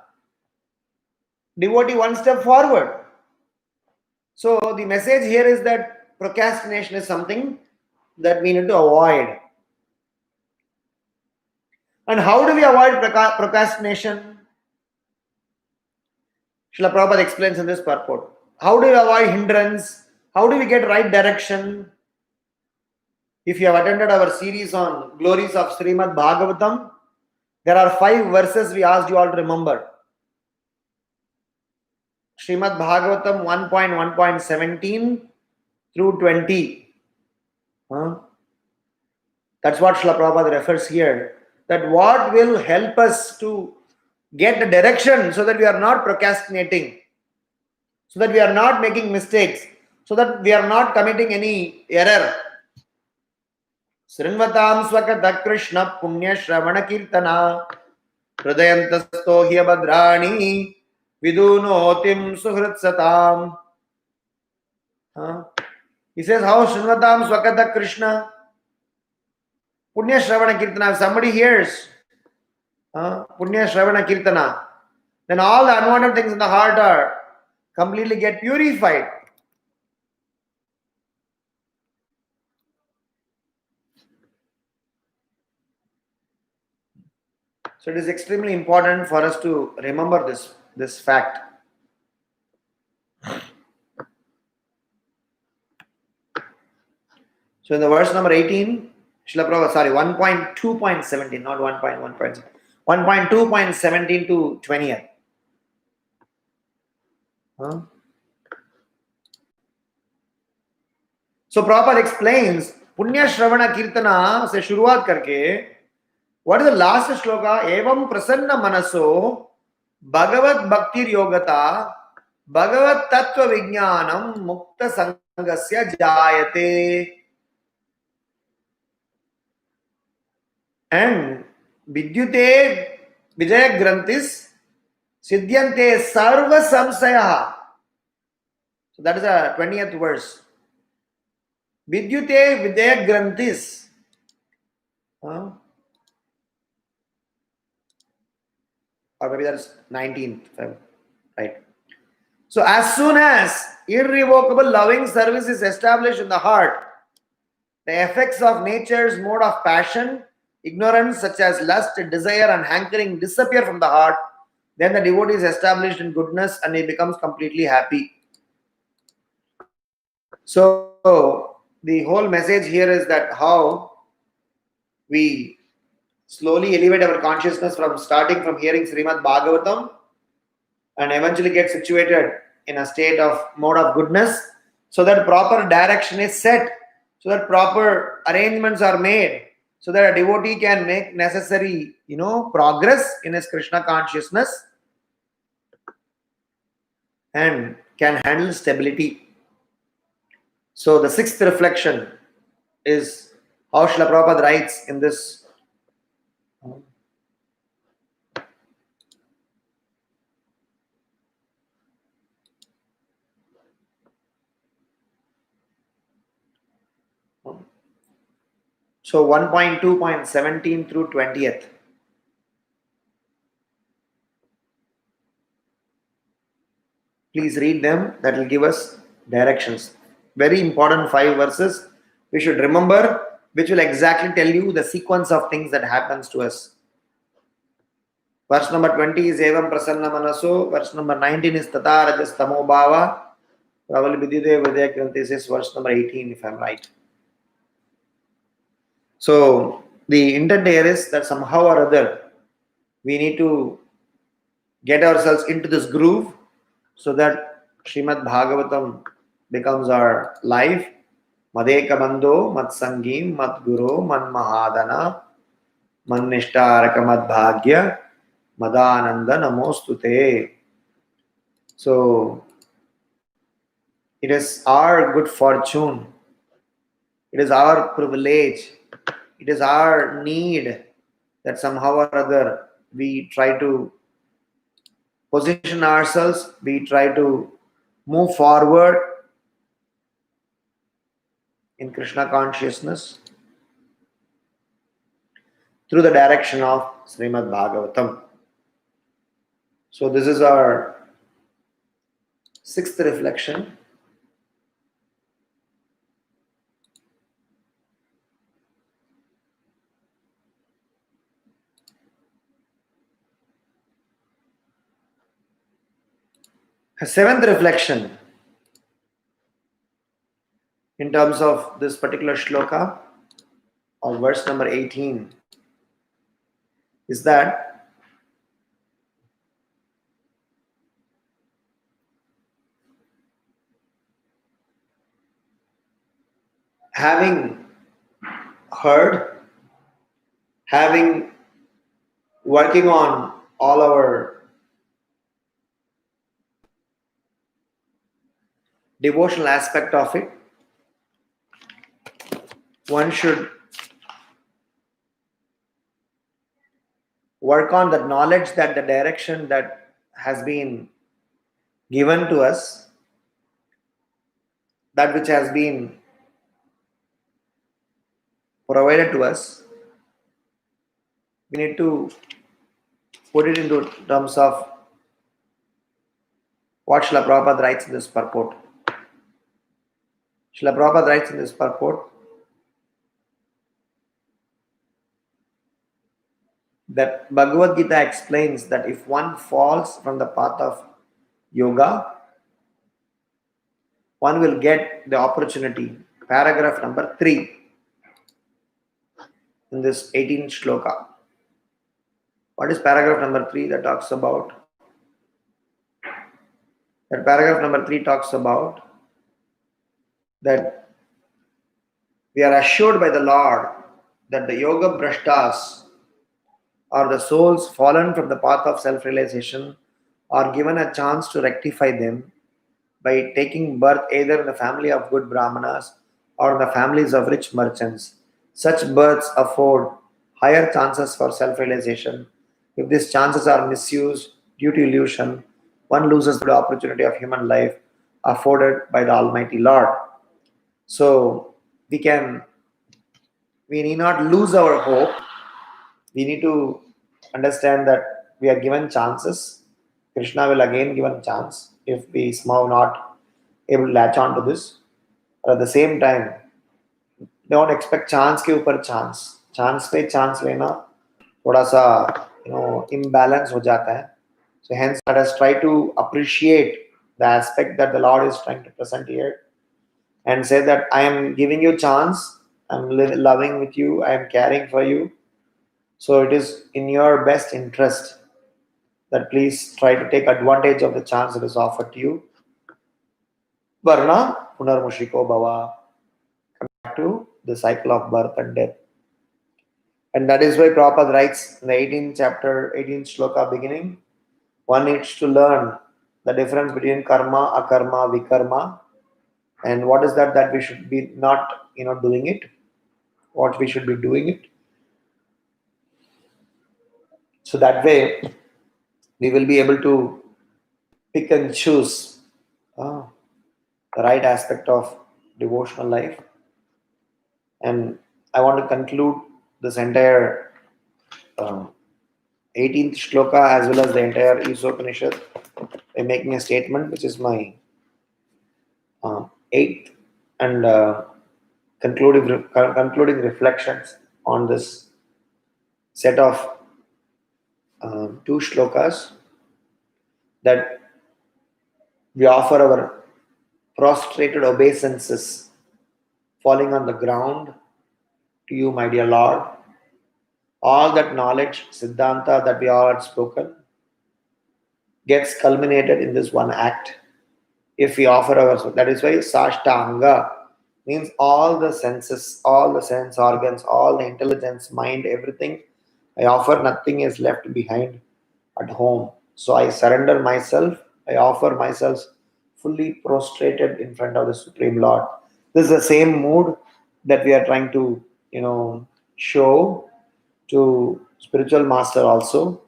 devotee one step forward. So the message here is that procrastination is something that we need to avoid. And how do we avoid procrastination? Srila Prabhupada explains in this purport. How do we avoid hindrance? How do we get right direction? If you have attended our series on glories of Srimad Bhagavatam, there are 5 verses we asked you all to remember. Srimad Bhagavatam 1.1.17 through 20. That's what Srila Prabhupada refers here. That what will help us to get the direction so that we are not procrastinating, so that we are not making mistakes, so that we are not committing any error. Srinvatam swakata Krishna punya shravana kirtana hridayantasto hyabhadrani vidunotim suhrit satam. He says, how Srinvatam swakata Krishna punya shravana kirtana. If somebody hears punya shravana kirtana, then all the unwanted things in the heart are completely get purified. So it is extremely important for us to remember this fact. So in the verse number 18, Srila Prabhupada, 1.2.17, not 1.1.17, 1.2.17 to 20th. So Prabhupada explains, Punya Shravana Kirtana se shuruat karke, what is the last shloka? Evam prasanna manaso Bhagavad Bhaktir Yogata Bhagavad Tattva Vijnanam Mukta Sangasya Jayate. And Vidyute Vijaya Grantis Siddhyante sarva samsayaha. So that is a 20th verse. Vidyute vidya granthis. Or maybe that's 19th. Right. So as soon as irrevocable loving service is established in the heart, the effects of nature's mode of passion, ignorance such as lust, desire and hankering disappear from the heart. Then the devotee is established in goodness and he becomes completely happy. So the whole message here is that how we slowly elevate our consciousness from starting from hearing Srimad Bhagavatam and eventually get situated in a state of mode of goodness, so that proper direction is set, so that proper arrangements are made, so that a devotee can make necessary progress in his Krishna consciousness and can handle stability. So the sixth reflection is how Srila Prabhupada writes in this so 1.2.17 through 20th. Please read them. That will give us directions. Very important 5 verses. We should remember, which will exactly tell you the sequence of things that happens to us. Verse number 20 is Evam Prasanna Manaso. Verse number 19 is Tata Rajas Tamo Bhava. Probably Vidyude Vidya Granthis is verse number 18, if I'm right. So the intent here is that somehow or other we need to get ourselves into this groove so that Srimad Bhagavatam becomes our life. Madeka Bandho, Matsangim, Madguru, Manmahadana, Mannishtaraka Madbhagya, Madananda Namostute. So it is our good fortune, it is our privilege, it is our need that somehow or other we try to position ourselves, we try to move forward in Krishna consciousness through the direction of Srimad Bhagavatam. So this is our sixth reflection. A seventh reflection in terms of this particular shloka of verse number 18 is that having heard, having working on all our devotional aspect of it, one should work on the knowledge that the direction that has been given to us, that which has been provided to us, we need to put it into terms of what Srila Prabhupada writes in this purport. Srila Prabhupada writes in this purport that Bhagavad Gita explains that if one falls from the path of yoga, one will get the opportunity. Paragraph number 3 in this 18th shloka. What is paragraph number 3 that talks about? That paragraph number 3 talks about that we are assured by the Lord that the yoga brashtas, or the souls fallen from the path of self-realization, are given a chance to rectify them by taking birth either in the family of good brahmanas or in the families of rich merchants. Such births afford higher chances for self-realization. If these chances are misused, due to illusion, one loses the opportunity of human life afforded by the Almighty Lord. So we need not lose our hope. We need to understand that we are given chances. Krishna will again give a chance if we somehow not able to latch on to this. But at the same time, don't expect chance के ऊपर chance. Chance पे chance लेना थोड़ा सा imbalance हो जाता है. So hence let us try to appreciate the aspect that the Lord is trying to present here and say that I am giving you chance, I'm loving with you, I am caring for you. So it is in your best interest that please try to take advantage of the chance that is offered to you. Varna punarmushiko bhava. Come back to the cycle of birth and death. And that is why Prabhupada writes in the 18th chapter, 18th shloka beginning, one needs to learn the difference between karma, akarma, vikarma, and what is that we should be not doing it, what we should be doing it. So that way we will be able to pick and choose the right aspect of devotional life. And I want to conclude this entire 18th shloka as well as the entire Ishopanishad by making a statement which is my eighth and concluding reflections on this set of two shlokas, that we offer our prostrated obeisances falling on the ground to you, my dear Lord. All that knowledge, Siddhanta that we all had spoken, gets culminated in this one act. If we offer our, that is why Sashtanga means all the senses, all the sense organs, all the intelligence, mind, everything. I offer, nothing is left behind at home. So I surrender myself, I offer myself fully prostrated in front of the Supreme Lord. This is the same mood that we are trying to, show to spiritual master also.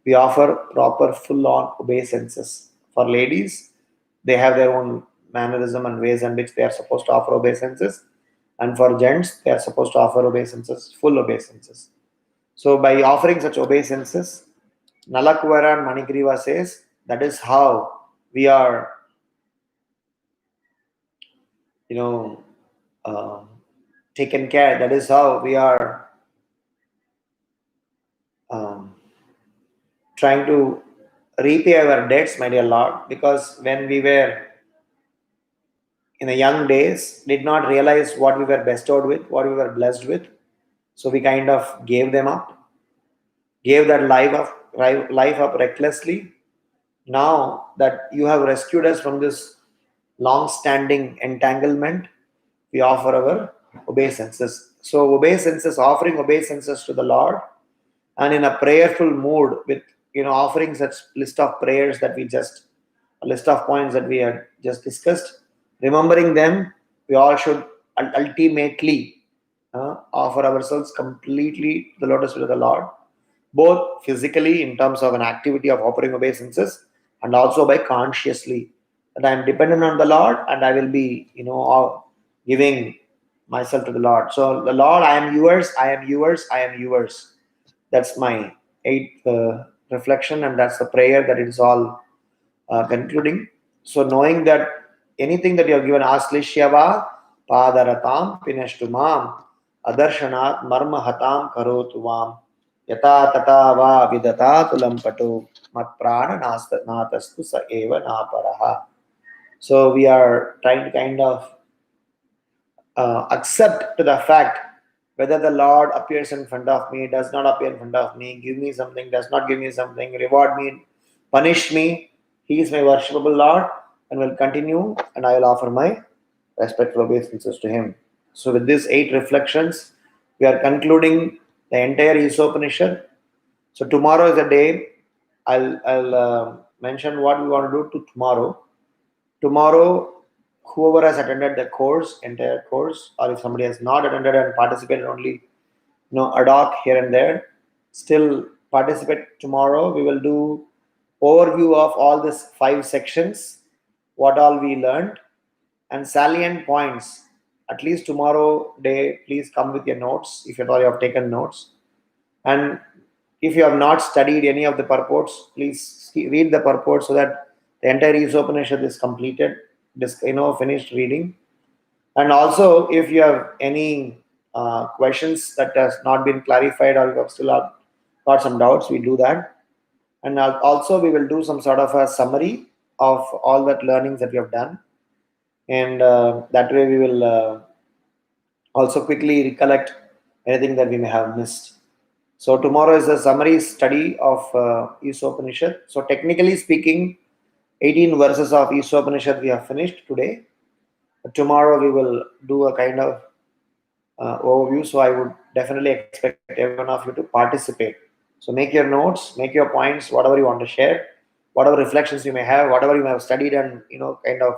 We offer proper full-on obeisances. For ladies, they have their own mannerism and ways in which they are supposed to offer obeisances. And for gents, they are supposed to offer obeisances, full obeisances. So by offering such obeisances, Nalakuvara and Manikriva says that is how we are, um, taken care. That is how we are trying to repay our debts, my dear Lord, because when we were in the young days, did not realize what we were bestowed with, what we were blessed with. So we kind of gave them up, gave that life up recklessly. Now that you have rescued us from this long-standing entanglement, we offer our obeisances. So obeisances, offering obeisances to the Lord, and in a prayerful mood with offering such list of prayers that we just a list of points that we had just discussed, remembering them, we all should ultimately offer ourselves completely to the lotus feet of the Lord, both physically in terms of an activity of offering obeisances, and also by consciously that I am dependent on the Lord and I will be giving myself to the Lord. So the Lord, I am yours, I am yours, I am yours. That's my eighth reflection, and that's the prayer that it is all concluding. So knowing that anything that you have given, Aslishyava Padaratam Pinashtumam Adarshanat Marma Hatam Karotuvam Yata Tata Va Vidata Patu Matprana Natastu Sa Eva Naparaha. So we are trying to kind of accept to the fact whether the Lord appears in front of me, does not appear in front of me, give me something, does not give me something, reward me, punish me. He is my worshipable Lord and will continue, and I will offer my respectful obeisances to Him. So, with these 8 reflections, we are concluding the entire Ishopanishad. So, tomorrow is the day. I'll mention what we want to do to tomorrow. Tomorrow, whoever has attended the course, entire course, or if somebody has not attended and participated only, ad hoc here and there, still participate tomorrow. We will do overview of all these 5 sections, what all we learned, and salient points. At least tomorrow day, please come with your notes if at all you have taken notes. And if you have not studied any of the purports, please read the purport so that the entire Ishopanishad is completed, finished reading. And also, if you have any questions that has not been clarified or you have still got some doubts, we do that. And also, we will do some sort of a summary of all that learnings that we have done. And that way we will also quickly recollect anything that we may have missed. So tomorrow is a summary study of Ishopanishad. So technically speaking, 18 verses of Ishopanishad we have finished today. But tomorrow we will do a kind of overview. So I would definitely expect every one of you to participate. So make your notes, make your points, whatever you want to share, whatever reflections you may have, whatever you may have studied and kind of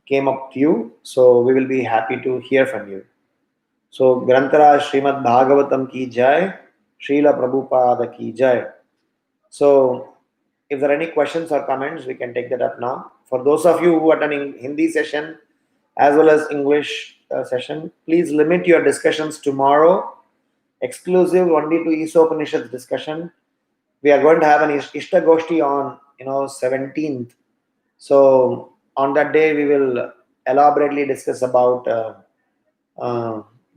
came up to you. So we will be happy to hear from you. So Grantara Srimad Bhagavatam ki jai, Srila Prabhupada ki jai. So if there are any questions or comments, we can take that up now. For those of you who are attending Hindi session as well as English session, please limit your discussions tomorrow, exclusive only to Ishopanishad discussion. We are going to have an Ishta Goshti on 17th. So on that day we will elaborately discuss about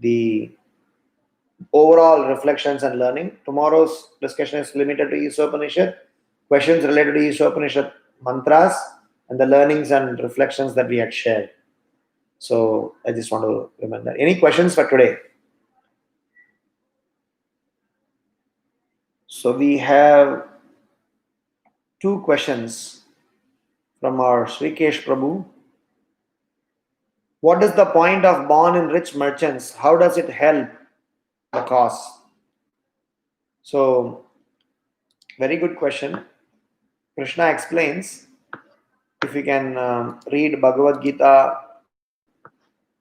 the overall reflections and learning. Tomorrow's discussion is limited to Ishopanishad, questions related to Ishopanishad mantras, and the learnings and reflections that we had shared. So I just want to remember. Any questions for today? So we have 2 questions from our Srikesh Prabhu. What is the point of born in rich merchants? How does it help the cause? So, very good question. Krishna explains, if you can read Bhagavad Gita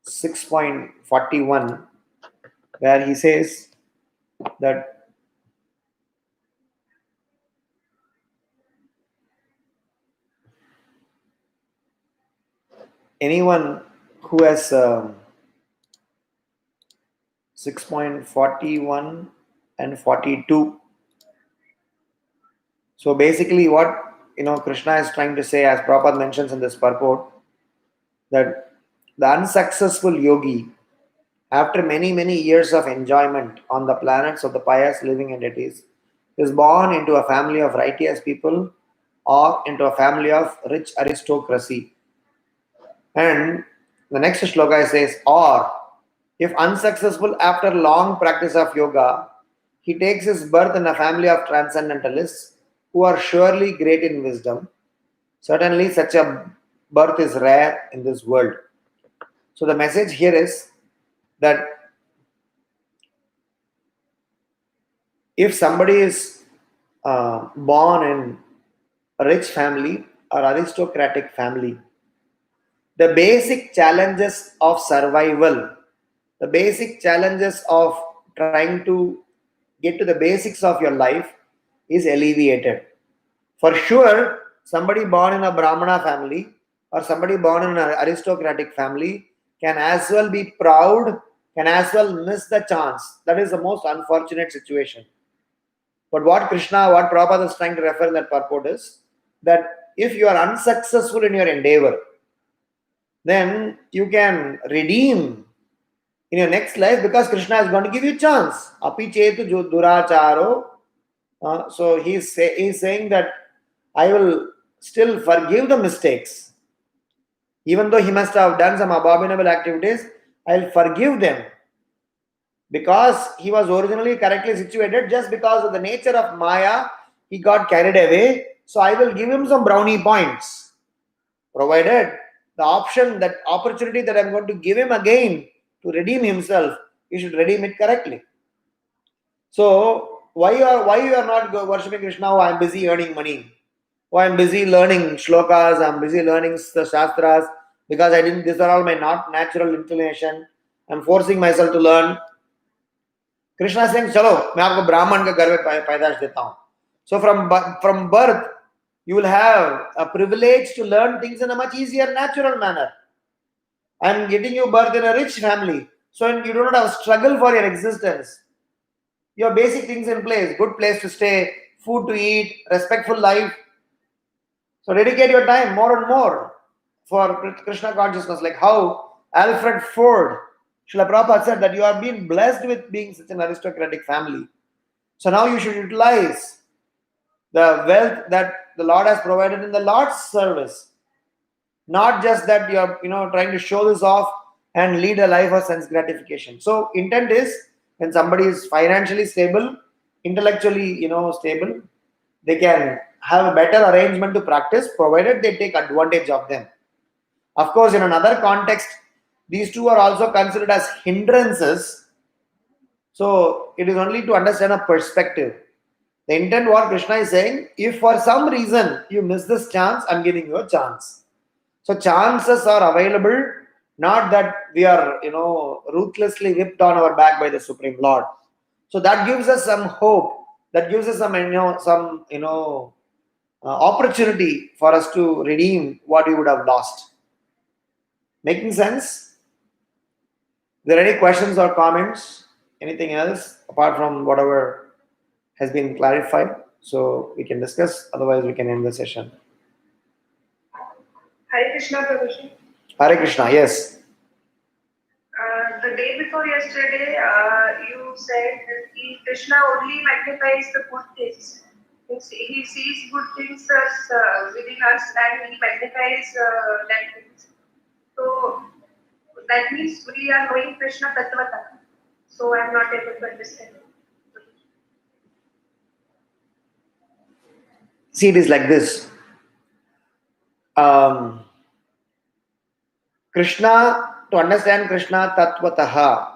6.41, where he says that anyone who has 6.41 and 42. So basically what Krishna is trying to say, as Prabhupada mentions in this purport, that the unsuccessful yogi, after many years of enjoyment on the planets of the pious living entities, is born into a family of righteous people or into a family of rich aristocracy. And the next shloka says, or if unsuccessful after long practice of yoga, he takes his birth in a family of transcendentalists who are surely great in wisdom. Certainly such a birth is rare in this world. So the message here is that if somebody is born in a rich family or aristocratic family, the basic challenges of survival, the basic challenges of trying to get to the basics of your life is alleviated. For sure, somebody born in a Brahmana family or somebody born in an aristocratic family can as well be proud, can as well miss the chance. That is the most unfortunate situation. But what Prabhupada is trying to refer in that purport is that if you are unsuccessful in your endeavor, then you can redeem in your next life because Krishna is going to give you a chance. Api chetu duracharo. So he's saying that I will still forgive the mistakes. Even though he must have done some abominable activities, I'll forgive them. Because he was originally correctly situated, just because of the nature of Maya, he got carried away. So I will give him some brownie points. Provided the opportunity that I'm going to give him again to redeem himself, he should redeem it correctly. So why you are not worshipping Krishna? Oh, I'm busy earning money. Oh, I'm busy learning shlokas. I'm busy learning the shastras because these are all my not natural inclination. I'm forcing myself to learn. Krishna is saying, "Chalo, मैं आपको ब्राह्मण के घर में पैदाश देता हूँ." So from birth, You will have a privilege to learn things in a much easier, natural manner. I'm getting you birth in a rich family, so you do not have struggle for your existence. Your basic things in place, good place to stay, food to eat, respectful life. So dedicate your time more and more for Krishna consciousness, like how Alfred Ford, Srila Prabhupada said that you are being blessed with being such an aristocratic family. So now you should utilize the wealth that the Lord has provided in the Lord's service. Not just that you are trying to show this off and lead a life of sense gratification. So intent is when somebody is financially stable, intellectually stable, they can have a better arrangement to practice, provided they take advantage of them. Of course, in another context, these two are also considered as hindrances. So it is only to understand a perspective. The intent what Krishna is saying, if for some reason you miss this chance, I'm giving you a chance. So chances are available, not that we are ruthlessly whipped on our back by the Supreme Lord. So that gives us some hope. That gives us some opportunity for us to redeem what we would have lost. Making sense? Are there any questions or comments? Anything else apart from whatever has been clarified? So we can discuss. Otherwise, we can end the session. Hare Krishna, Prabhuji. Hare Krishna, yes. The day before yesterday, you said that Krishna only magnifies the good things. He sees good things within us and he magnifies that things. So that means we are knowing Krishna Tattvata. So I am not able to understand it. See, it is like this. Krishna, to understand Krishna tattvataha,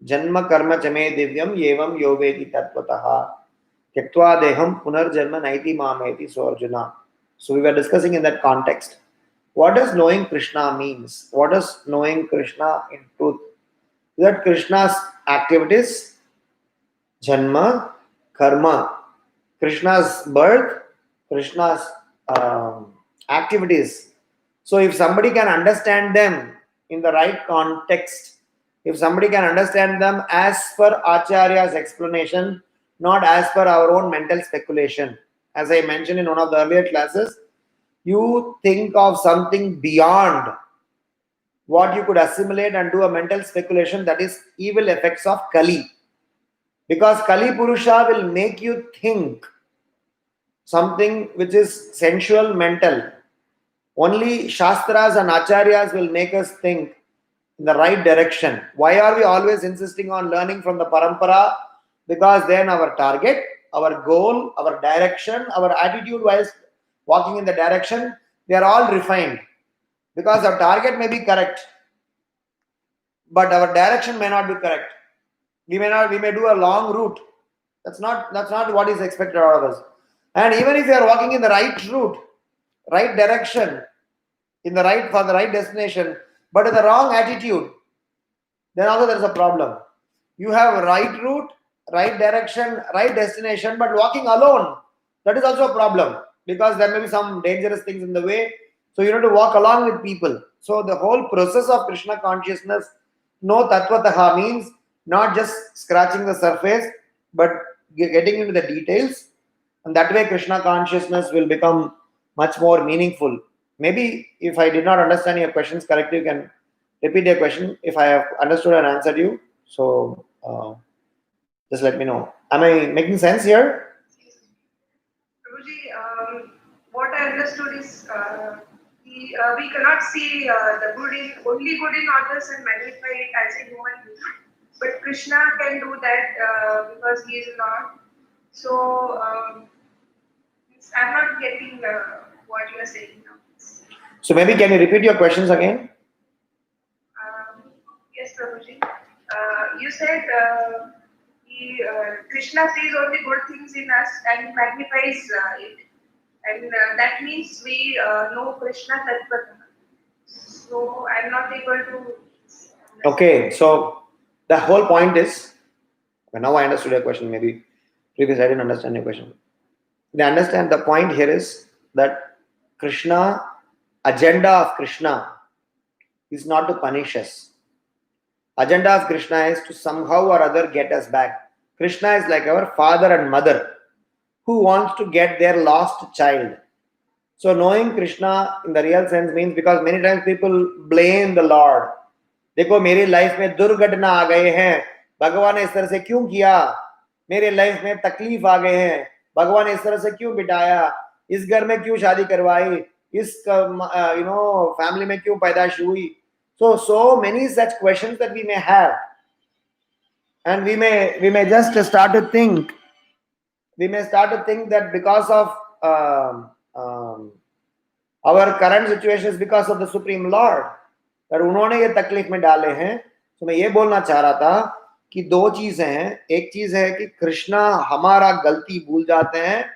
janma karma chame divyam yevam yoveti tattvataha, tyaktva deham punarjanma naiti mameti, so Arjuna. So we were discussing in that context. What does knowing Krishna means? What does knowing Krishna in truth? That Krishna's activities, janma, karma, Krishna's birth, Krishna's activities. So if somebody can understand them in the right context, if somebody can understand them as per Acharya's explanation, not as per our own mental speculation. As I mentioned in one of the earlier classes, you think of something beyond what you could assimilate and do a mental speculation, that is evil effects of Kali. Because Kali Purusha will make you think something which is sensual, mental. Only Shastras and Acharyas will make us think in the right direction. Why are we always insisting on learning from the Parampara? Because then our target, our goal, our direction, our attitude while walking in the direction, they are all refined. Because our target may be correct, but our direction may not be correct. We may do a long route. That's not what is expected out of us. And even if you are walking in the right route, right direction, for the right destination, but with the wrong attitude, then also there is a problem. You have right route, right direction, right destination, but walking alone, that is also a problem, because there may be some dangerous things in the way. So you have to walk along with people. So the whole process of Krishna consciousness, no tattvataha, means not just scratching the surface, but getting into the details. And that way Krishna consciousness will become much more meaningful. Maybe if I did not understand your questions correctly, you can repeat your question. If I have understood and answered you, so just let me know. Am I making sense here? Prabhuji, what I understood is we cannot see the good only good in others and magnify it as a human being. But Krishna can do that because he is Lord. So I'm not getting what you are saying now. So maybe can you repeat your questions again? Yes, Prabhuji. You said Krishna sees only good things in us and magnifies it. And that means we know Krishna Tattvata. So I'm not able to. Okay, so the whole point is, now I understood your question. Maybe previously I didn't understand your question. I understand the point here is, that agenda of Krishna is not to punish us. Agenda of Krishna is to somehow or other get us back. Krishna is like our father and mother who wants to get their lost child. So knowing Krishna in the real sense means, because many times people blame the Lord. देखो मेरी life में दुर्घटना आ गए हैं, भगवान ने इस तरह से क्यों किया, मेरे लाइफ में तकलीफ आ गए हैं, भगवान ने इस तरह से क्यों बिठाया, इस घर में क्यों शादी करवाई, इस फैमिली में क्यों पैदाइश हुई. So many such questions that we may have, and we may just start to think that because of our current situation is because of the Supreme Lord, पर उन्होंने ये तकलीफ में डाले हैं. तो मैं ये बोलना चाह रहा था कि दो चीजें हैं. एक चीज है कि कृष्णा हमारा गलती भूल जाते हैं,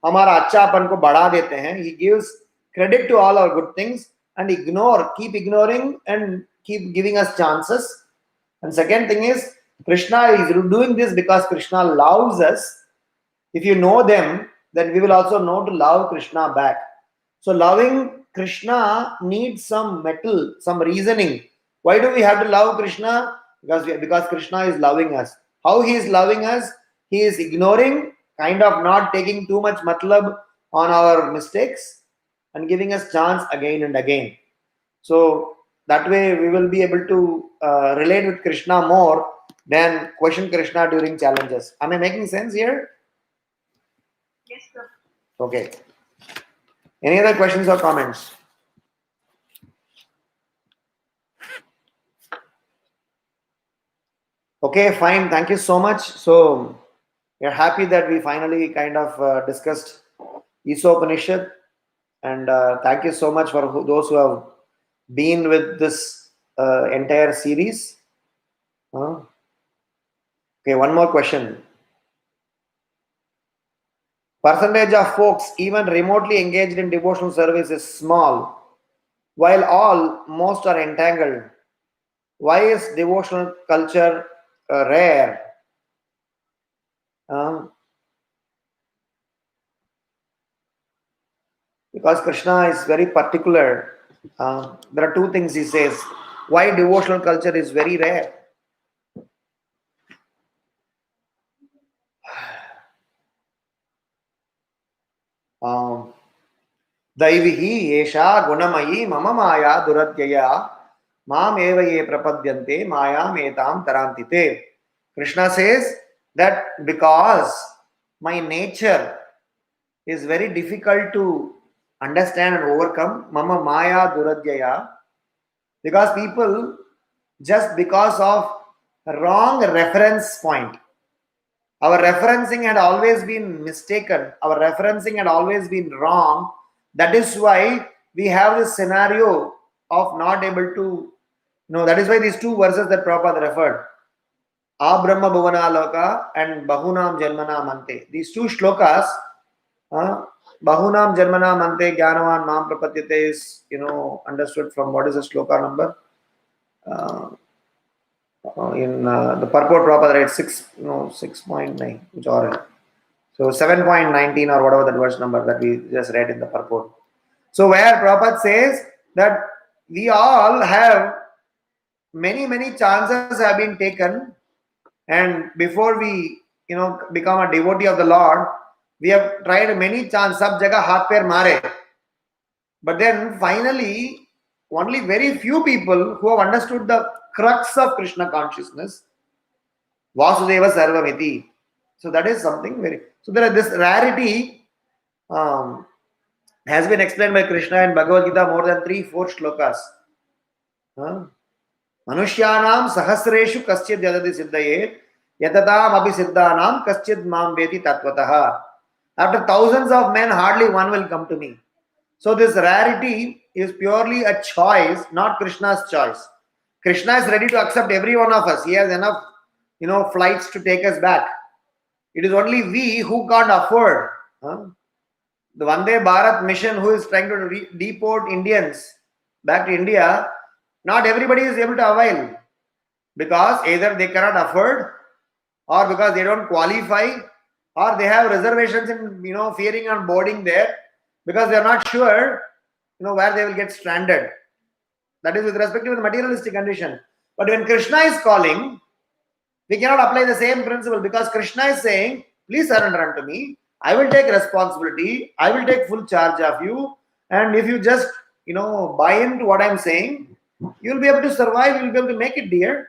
हमारा अच्छापन को बढ़ा देते हैं. He gives credit to all our good things and keep ignoring and keep giving us chances. And second thing is, Krishna is doing this because Krishna loves us. If you know them, then we will also know to love Krishna back. So loving Krishna needs some metal, some reasoning. Why do we have to love Krishna? Because Krishna is loving us. How he is loving us? He is ignoring, kind of not taking too much matlab on our mistakes and giving us chance again and again. So that way we will be able to relate with Krishna more than question Krishna during challenges. Am I making sense here? Yes, sir. Okay. Any other questions or comments? Okay, fine. Thank you so much. So we're happy that we finally kind of discussed Ishopanishad, and thank you so much for those who have been with this entire series. Okay, one more question. Percentage of folks even remotely engaged in devotional service is small, while most are entangled. Why is devotional culture rare? Because Krishna is very particular. There are two things he says. Why devotional culture is very rare? Daivihi yesha gunamayi mama maya duratyaya mam eva ye prapadyante maya metam tarantite. Krishna says that because my nature is very difficult to understand and overcome, mama maya duratyaya, because people, just because of wrong reference point, our referencing had always been mistaken, our referencing had always been wrong. That is why we have this scenario of not able to that is why these two verses that Prabhupada referred, Abrahma Bhuvana Loka and Bahunam Janmana Mante, these two shlokas, Bahunam Janmana Mante Jnanavan Mam Prapadyate is understood from what is the shloka number? In the purport Prabhupada writes 6.9, which oral. So 7.19 or whatever that verse number that we just read in the purport. So where Prabhupada says that we all have many chances have been taken, and before we become a devotee of the Lord, we have tried many chances, sab jagah haath pair mare. But then finally, only very few people who have understood the crux of Krishna consciousness, Vasudeva Sarvamiti. So that is something very. So there is this rarity has been explained by Krishna in Bhagavad Gita more than 3-4 shlokas. Manushyanam sahasreshu kaschid yadati siddhaye yatatam abhi siddhanam kaschid mam veti tattvataha. After thousands of men, hardly one will come to me. So this rarity is purely a choice, not Krishna's choice. Krishna is ready to accept every one of us. He has enough, flights to take us back. It is only we who can't afford. The Vande Bharat mission, who is trying to deport Indians back to India, not everybody is able to avail, because either they cannot afford, or because they don't qualify, or they have reservations in fearing on boarding there. because they are not sure, where they will get stranded. That is with respect to the materialistic condition. But when Krishna is calling, we cannot apply the same principle, because Krishna is saying, please surrender unto me. I will take responsibility. I will take full charge of you. And if you just, buy into what I'm saying, you will be able to survive. You will be able to make it, dear.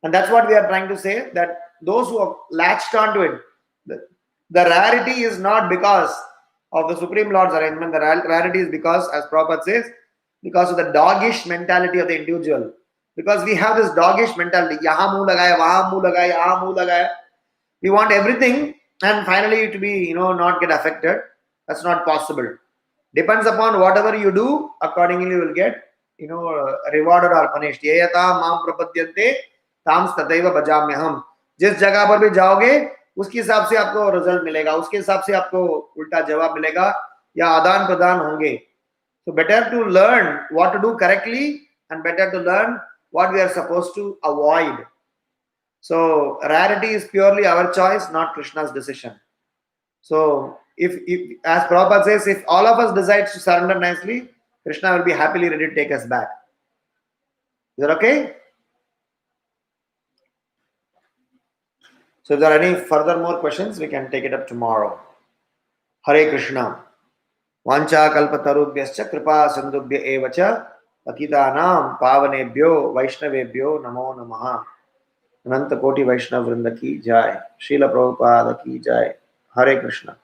And that's what we are trying to say, that those who have latched onto it, the rarity is not because of the Supreme Lord's arrangement. The rarity is because, as Prabhupada says, because of the doggish mentality of the individual. Because we have this doggish mentality. Yaha muh lagaya, waha muh lagaya, yaha muh lagaya. We want everything and finally to be, not get affected. That's not possible. Depends upon whatever you do, accordingly you will get, rewarded or punished. Yayata mam prapadyante tam stataiva bhajamyaham. जिस जगह पर भी जाओगे उसके हिसाब से आपको result मिलेगा, उसके हिसाब से आपको उल्टा जवाब मिलेगा या आदान प्रदान होंगे. So better to learn what to do correctly and better to learn what we are supposed to avoid. So rarity is purely our choice, not Krishna's decision. So if as Prabhupada says, if all of us decide to surrender nicely, Krishna will be happily ready to take us back. Is that okay? So if there are any further more questions, we can take it up tomorrow. Hare Krishna. Vancha kalpatarubhyascha kripa sindubhya evacha patitanam pavanebhyo vaishnavebhyo namo namaha. Ananta Koti Vaishnav Vrinda ki jai. Srila Prabhupada ki jai. Hare Krishna.